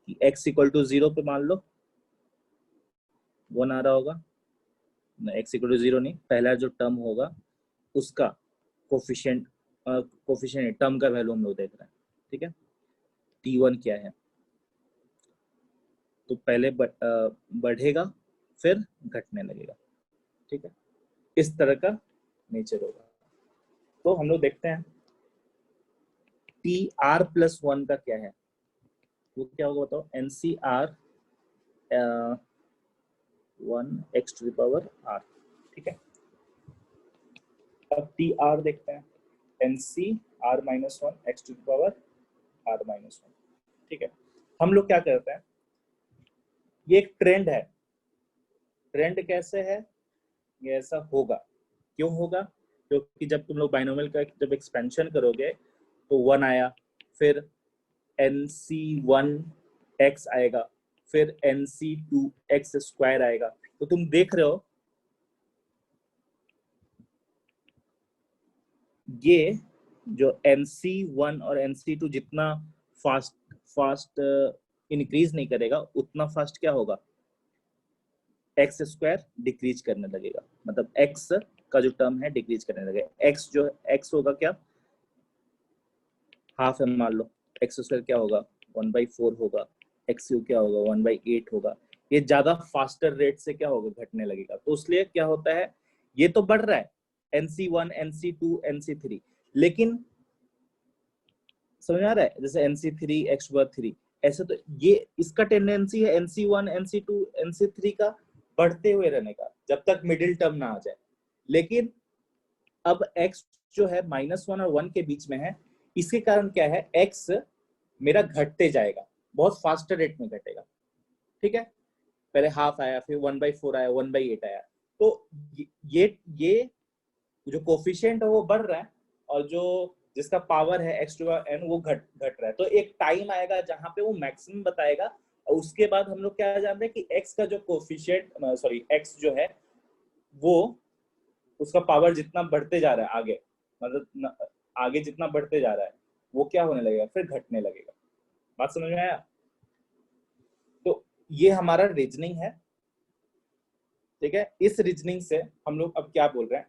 कि x इक्वल टू 0 पे मान लो 1 आ रहा होगा, x इक्वल टू 0 नहीं, पहला जो टर्म होगा उसका कोफिशिएंट टर्म का वैल्यू हम लोग देख रहे हैं, ठीक है। T1 क्या है, तो पहले बढ़ेगा फिर घटने लगेगा, ठीक है, इस तरह का नेचर होगा। तो हम लोग देखते हैं TR+1 का क्या है, वो क्या होगा बताओ, NCR 1x⁴, ठीक है। अब TR देखते हैं, NCR-1 x⁴, ठीक है। हम लोग क्या करते हैं, ये एक ट्रेंड है, ट्रेंड कैसे है, ये ऐसा होगा, क्यों होगा, क्योंकि जब तुम लोग बाइनोमियल का जब एक्सपेंशन करोगे तो 1 आया, फिर NC1x आएगा, फिर NC2x² आएगा, तो तुम देख रहे हो ये जो NC1 और NC2 जितना फास्ट इंक्रीज नहीं करेगा उतना फास्ट क्या होगा, x² डिक्रीज करने लगेगा, मतलब x का जो टर्म है डिक्रीज करने लगेगा। x होगा क्या, हाफ है मान लो, x² क्या होगा 1/4 होगा, x³ क्या होगा 1/8 होगा, ये ज्यादा फास्टर रेट से क्या होगा, घटने लगेगा। तो इसलिए क्या होता है, ये तो बढ़ रहा है NC1 NC2 NC3, लेकिन समझ आ रहा है, जैसे NC3 x⁴, ऐसे तो ये इसका टेंडेंसी है NC1 NC2 NC3 का बढ़ते हुए रहने का, जब तक मिडिल टर्म ना आ जाए। लेकिन अब x जो है -1 और 1 के बीच में है, इसके कारण क्या है, x मेरा घटते जाएगा, बहुत फास्टर रेट में घटेगा, ठीक है। पहले हाफ आया, फिर 1/4 आया, 1/8 आया, तो ये जो कोफिशिएंट है वो बढ़ रहा है, और जो जिसका पावर है x⁴n वो घट रहा है। तो एक टाइम आएगा जहां पे वो मैक्सिमम बताएगा और उसके बाद हम लोग क्या जान रहे हैं कि x का जो कोफिशिएंट सॉरी x जो है वो उसका पावर जितना बढ़ते जा रहा है आगे, मतलब आगे जितना बढ़ते जा रहा है वो क्या होने लगेगा, फिर घटने लगेगा। बात समझ में आया? तो ये हमारा रीजनिंग है, ठीक है। इस रीजनिंग से हम लोग अब क्या बोल रहे हैं,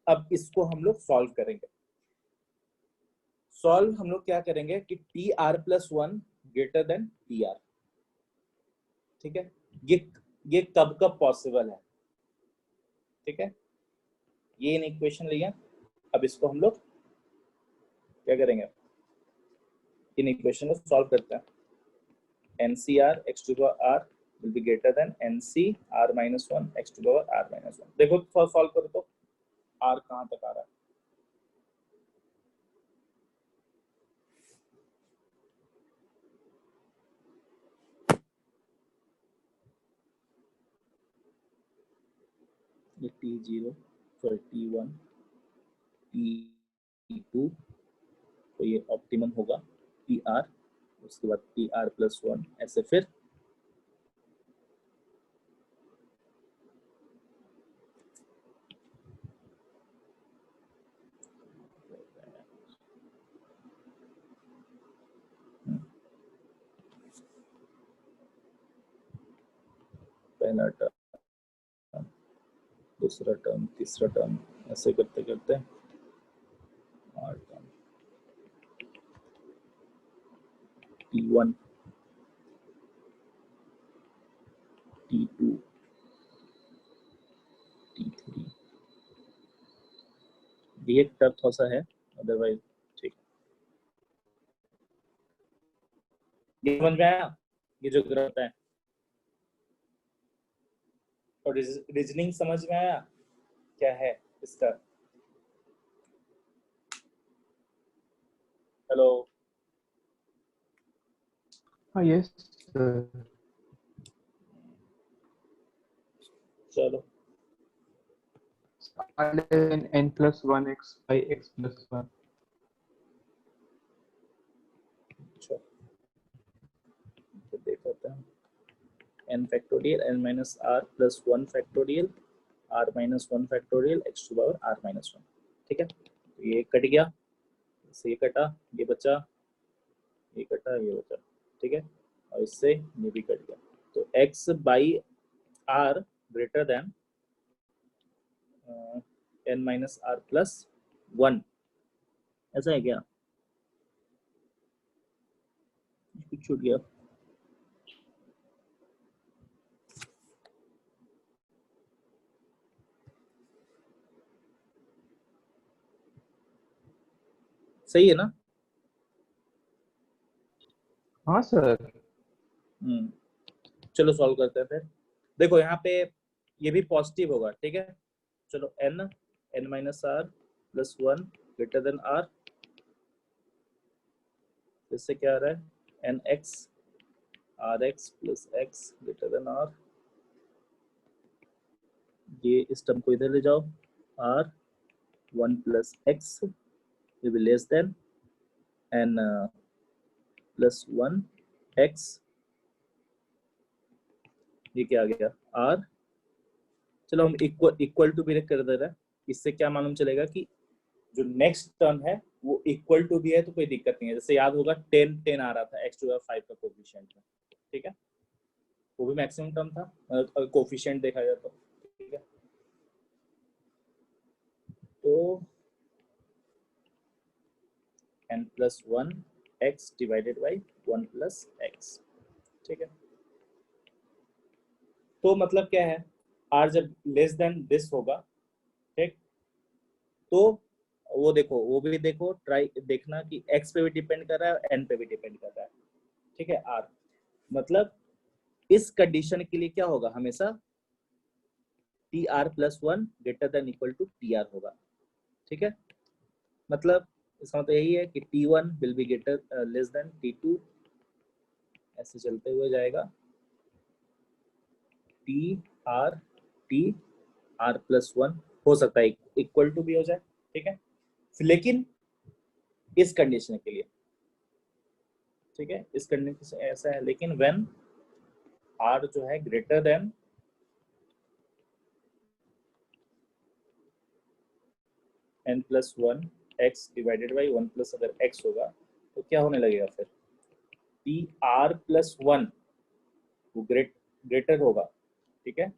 अब इसको हम लोग सॉल्व करेंगे। सॉल्व हम लोग क्या करेंगे कि T R plus one greater than T R, ठीक है। ये कब कब पॉसिबल है, ठीक है। ये इन इक्वेशन लिया, अब इसको हम लोग क्या करेंगे, इन इक्वेशन को सॉल्व करते हैं। NCR x to the power r will be greater than NC r minus 1 x to the power r minus 1। देखो सॉल्व करो तो r कहाँ तक आ रहा है, ये T0 सॉरी T1 T2, तो ये ऑप्टिमम होगा TR, उसके बाद TR प्लस 1, ऐसे फिर पहला टर्म, दूसरा टर्म, तीसरा टर्म, ऐसे करते करते और टर्म T1 T2 T3, ये एक टर्म थोड़ा सा है, अदरवाइज ठीक। ये समझ में आया, ये जो ग्राफ है, और रीजनिंग समझ में आया क्या है इसका? हेलो, हाँ यस सर। चलो n plus 1x by x plus 1। अच्छा, तो देख लेते हैं n factorial n minus r plus 1 factorial r minus 1 factorial x to power r minus 1, ठीक है। तो ये कट गया, इससे ये कटा, ये बचा, ये कटा, ये बचा, ठीक है। और इससे ये भी कट गया, तो x by r greater than n minus r plus 1, ऐसा है क्या? कुछ छूट गया, सही है ना? हाँ सर। चलो सॉल्व करते हैं फिर। देखो यहाँ पे ये भी पॉजिटिव होगा, ठीक है। चलो n minus r plus 1 greater then r, इससे क्या आ रहा है nx rx plus x greater than r, ये इस टर्म को इधर ले जाओ, r 1 plus x will be less than n plus 1 x, ये क्या आ गया r। चलो हम इक्वल टू भी कर दे रहे हैं, इससे क्या मालूम चलेगा कि जो नेक्स्ट टर्म है वो इक्वल टू भी है, तो कोई दिक्कत नहीं है। जैसे याद होगा 10 आ रहा था x टू द 5 का कोफिशिएंट में, ठीक है, वो भी मैक्सिमम टर्म था अगर कोफिशिएंट देखा जाए तो, ठीक है। तो n plus 1 x divided by 1 plus x, ठीक है। तो मतलब क्या है, r जब लेस देन दिस होगा, ठीक, तो वो देखो, वो भी देखो, ट्राई देखना कि x पे भी डिपेंड कर रहा है और n पे भी डिपेंड कर रहा है, ठीक है। r मतलब इस कंडीशन के लिए क्या होगा, हमेशा T R plus 1 greater than equal to T R होगा, ठीक है। मतलब इसका मतलब यही है कि T1 will be greater less than T2, ऐसे चलते हुए जाएगा, टी आर प्लस 1 हो सकता है इक्वल टू भी हो जाए, ठीक है, लेकिन इस कंडीशन के लिए, ठीक है, इस कंडीशन से ऐसा है, लेकिन व्हेन r जो है greater than n plus 1 x divided by 1 plus अगर x होगा तो क्या होने लगेगा फिर टी आर प्लस 1 वो ग्रेटर होगा, ठीक है,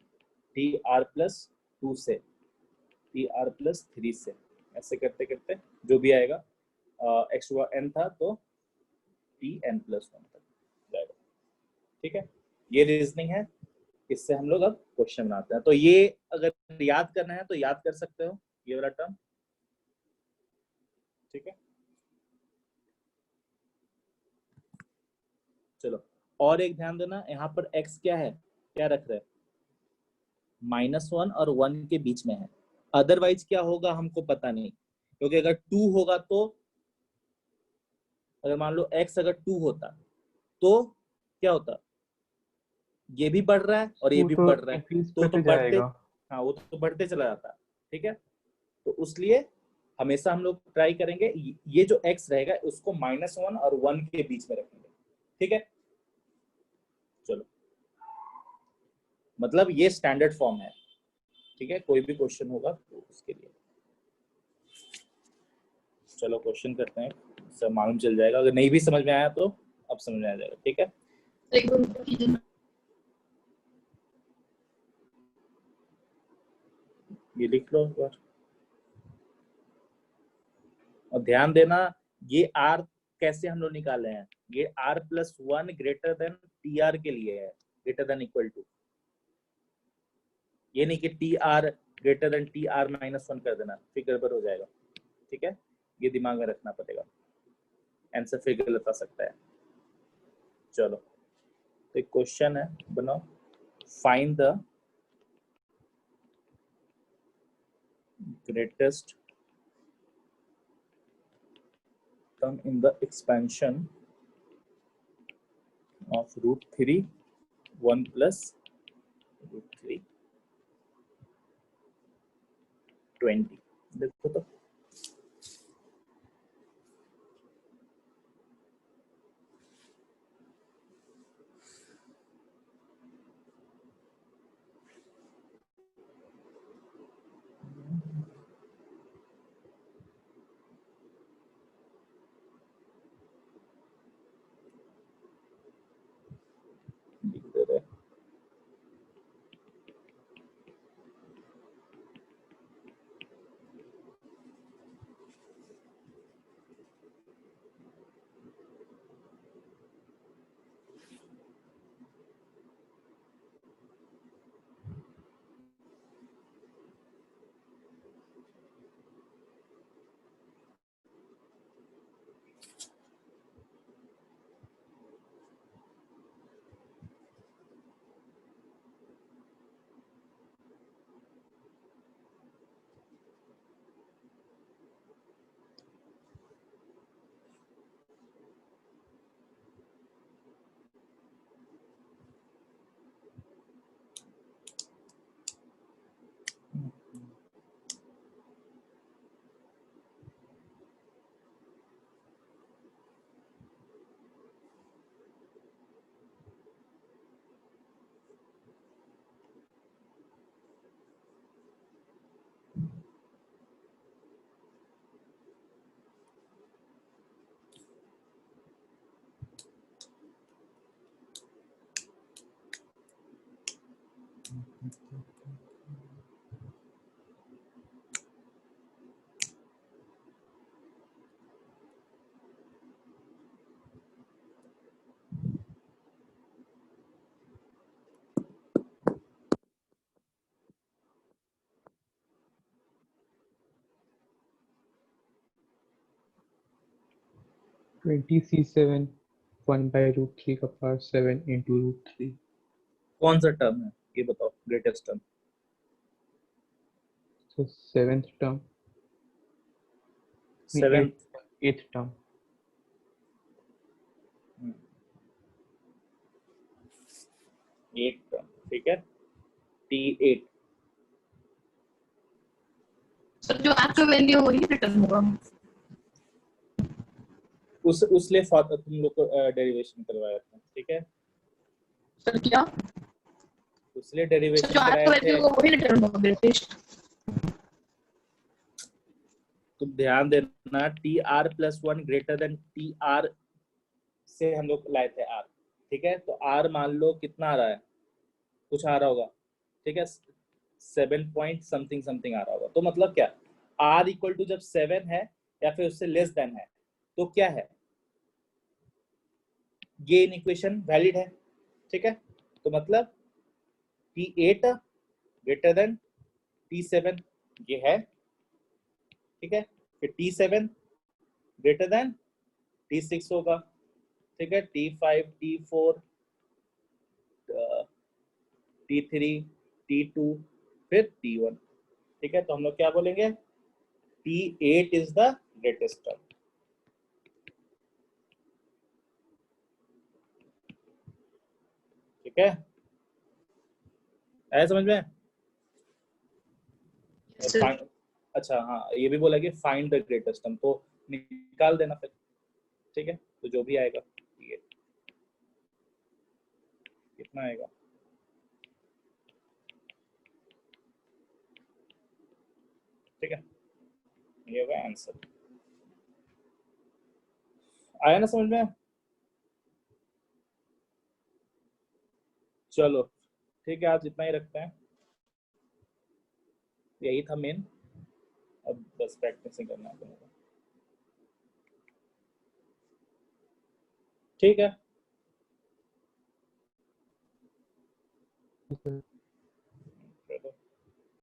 टी आर प्लस 2 से, टी आर प्लस 3 से, ऐसे करते करते जो भी आएगा एक्स n था तो टी एन प्लस 1 तक जाएगा, ठीक है। ये रीजनिंग है, इससे हम लोग अब क्वेश्चन बनाते हैं। तो ये अगर याद करना है तो याद कर सकते हो ये वाला टर्म, ठीक है। चलो और एक ध्यान देना, यहाँ पर x क्या है, क्या रख रहे हैं, -1 और 1 के बीच में है, अदरवाइज क्या होगा हमको पता नहीं, क्योंकि अगर 2 होगा तो, अगर मान लो x अगर 2 होता तो क्या होता, ये भी बढ़ रहा है और ये भी बढ़ रहा है, तो बढ़ते, जाएगा। हाँ वो तो बढ़ते चला जाता, ठीक है। तो उसलिए हमेशा हम लोग ट्राई करेंगे ये जो x रहेगा उसको -1 और 1 के बीच में रखेंगे, ठीक है। चलो मतलब ये स्टैंडर्ड फॉर्म है, ठीक है, कोई भी क्वेश्चन होगा तो उसके लिए। चलो क्वेश्चन करते हैं, सब मालूम चल जाएगा, अगर नहीं भी समझ में आया तो अब समझ में आ जाएगा, ठीक है। एक दो ये लिख लो एक बार और ध्यान देना, ये r कैसे हम लोग निकाले हैं, ये r plus 1 greater then T R के लिए है, ग्रेटर देन इक्वल टू, ये नहीं कि T R greater than T R -1 कर देना, फिर गड़बड़ हो जाएगा, ठीक है, ये दिमाग में रखना पड़ेगा, आंसर फिर गलत आ सकता है। चलो तो एक क्वेश्चन है, बनाओ, find the greatest term in the expansion of √3 1 plus √3 20। देखो तो लिख दे रहे, (20c7) 1/√3 का पावर 7 into √3। कौन सा टर्म है ये बताओ, greatest term, So 7th term, 7th 8th term, 8 term, ठीक है, T8 सर जो आपका वैल्यू वही रिटर्न होगा। उसलिए तुम लोग को डेरिवेशन करवाया था, ठीक है, सर क्या? उसलिए सर डेरिवेशन जो आर कराए का थे। वैल्यू वही रिटर्न होगा टेस्ट। तुम ध्यान देना, T R plus one greater than T R से हम लोग लाए थे आर, ठीक है। तो आर मान लो कितना आ रहा है, कुछ आ रहा होगा, ठीक है, 7 पॉइंट समथिंग समथिंग आ रहा होगा। तो मतलब क्या, आर इक्वल टू जब 7 है या फिर उससे लेस देन है तो क्या है, ये इक्वेशन वैलिड है, ठीक है। तो मतलब T8 ग्रेटर देन T7 ये है, ठीक है। फिर T7 ग्रेटर देन T6 होगा, ठीक है। T5 T4 T3 T2 फिर T1, ठीक है। तो हम लोग क्या बोलेंगे, T8 is the greatest term, ठीक है। आया समझ में? Yes, sir. अच्छा हाँ, ये भी बोला कि फाइंड द ग्रेटेस्ट टर्म, तो निकाल देना फिर, ठीक है। तो जो भी आएगा ये कितना आएगा, ठीक है, ये होगा आंसर। आया ना समझ में? चलो ठीक है, आज इतना ही रखते हैं, यही था मेन, अब बस प्रैक्टिस ही करना पड़ेगा, ठीक है।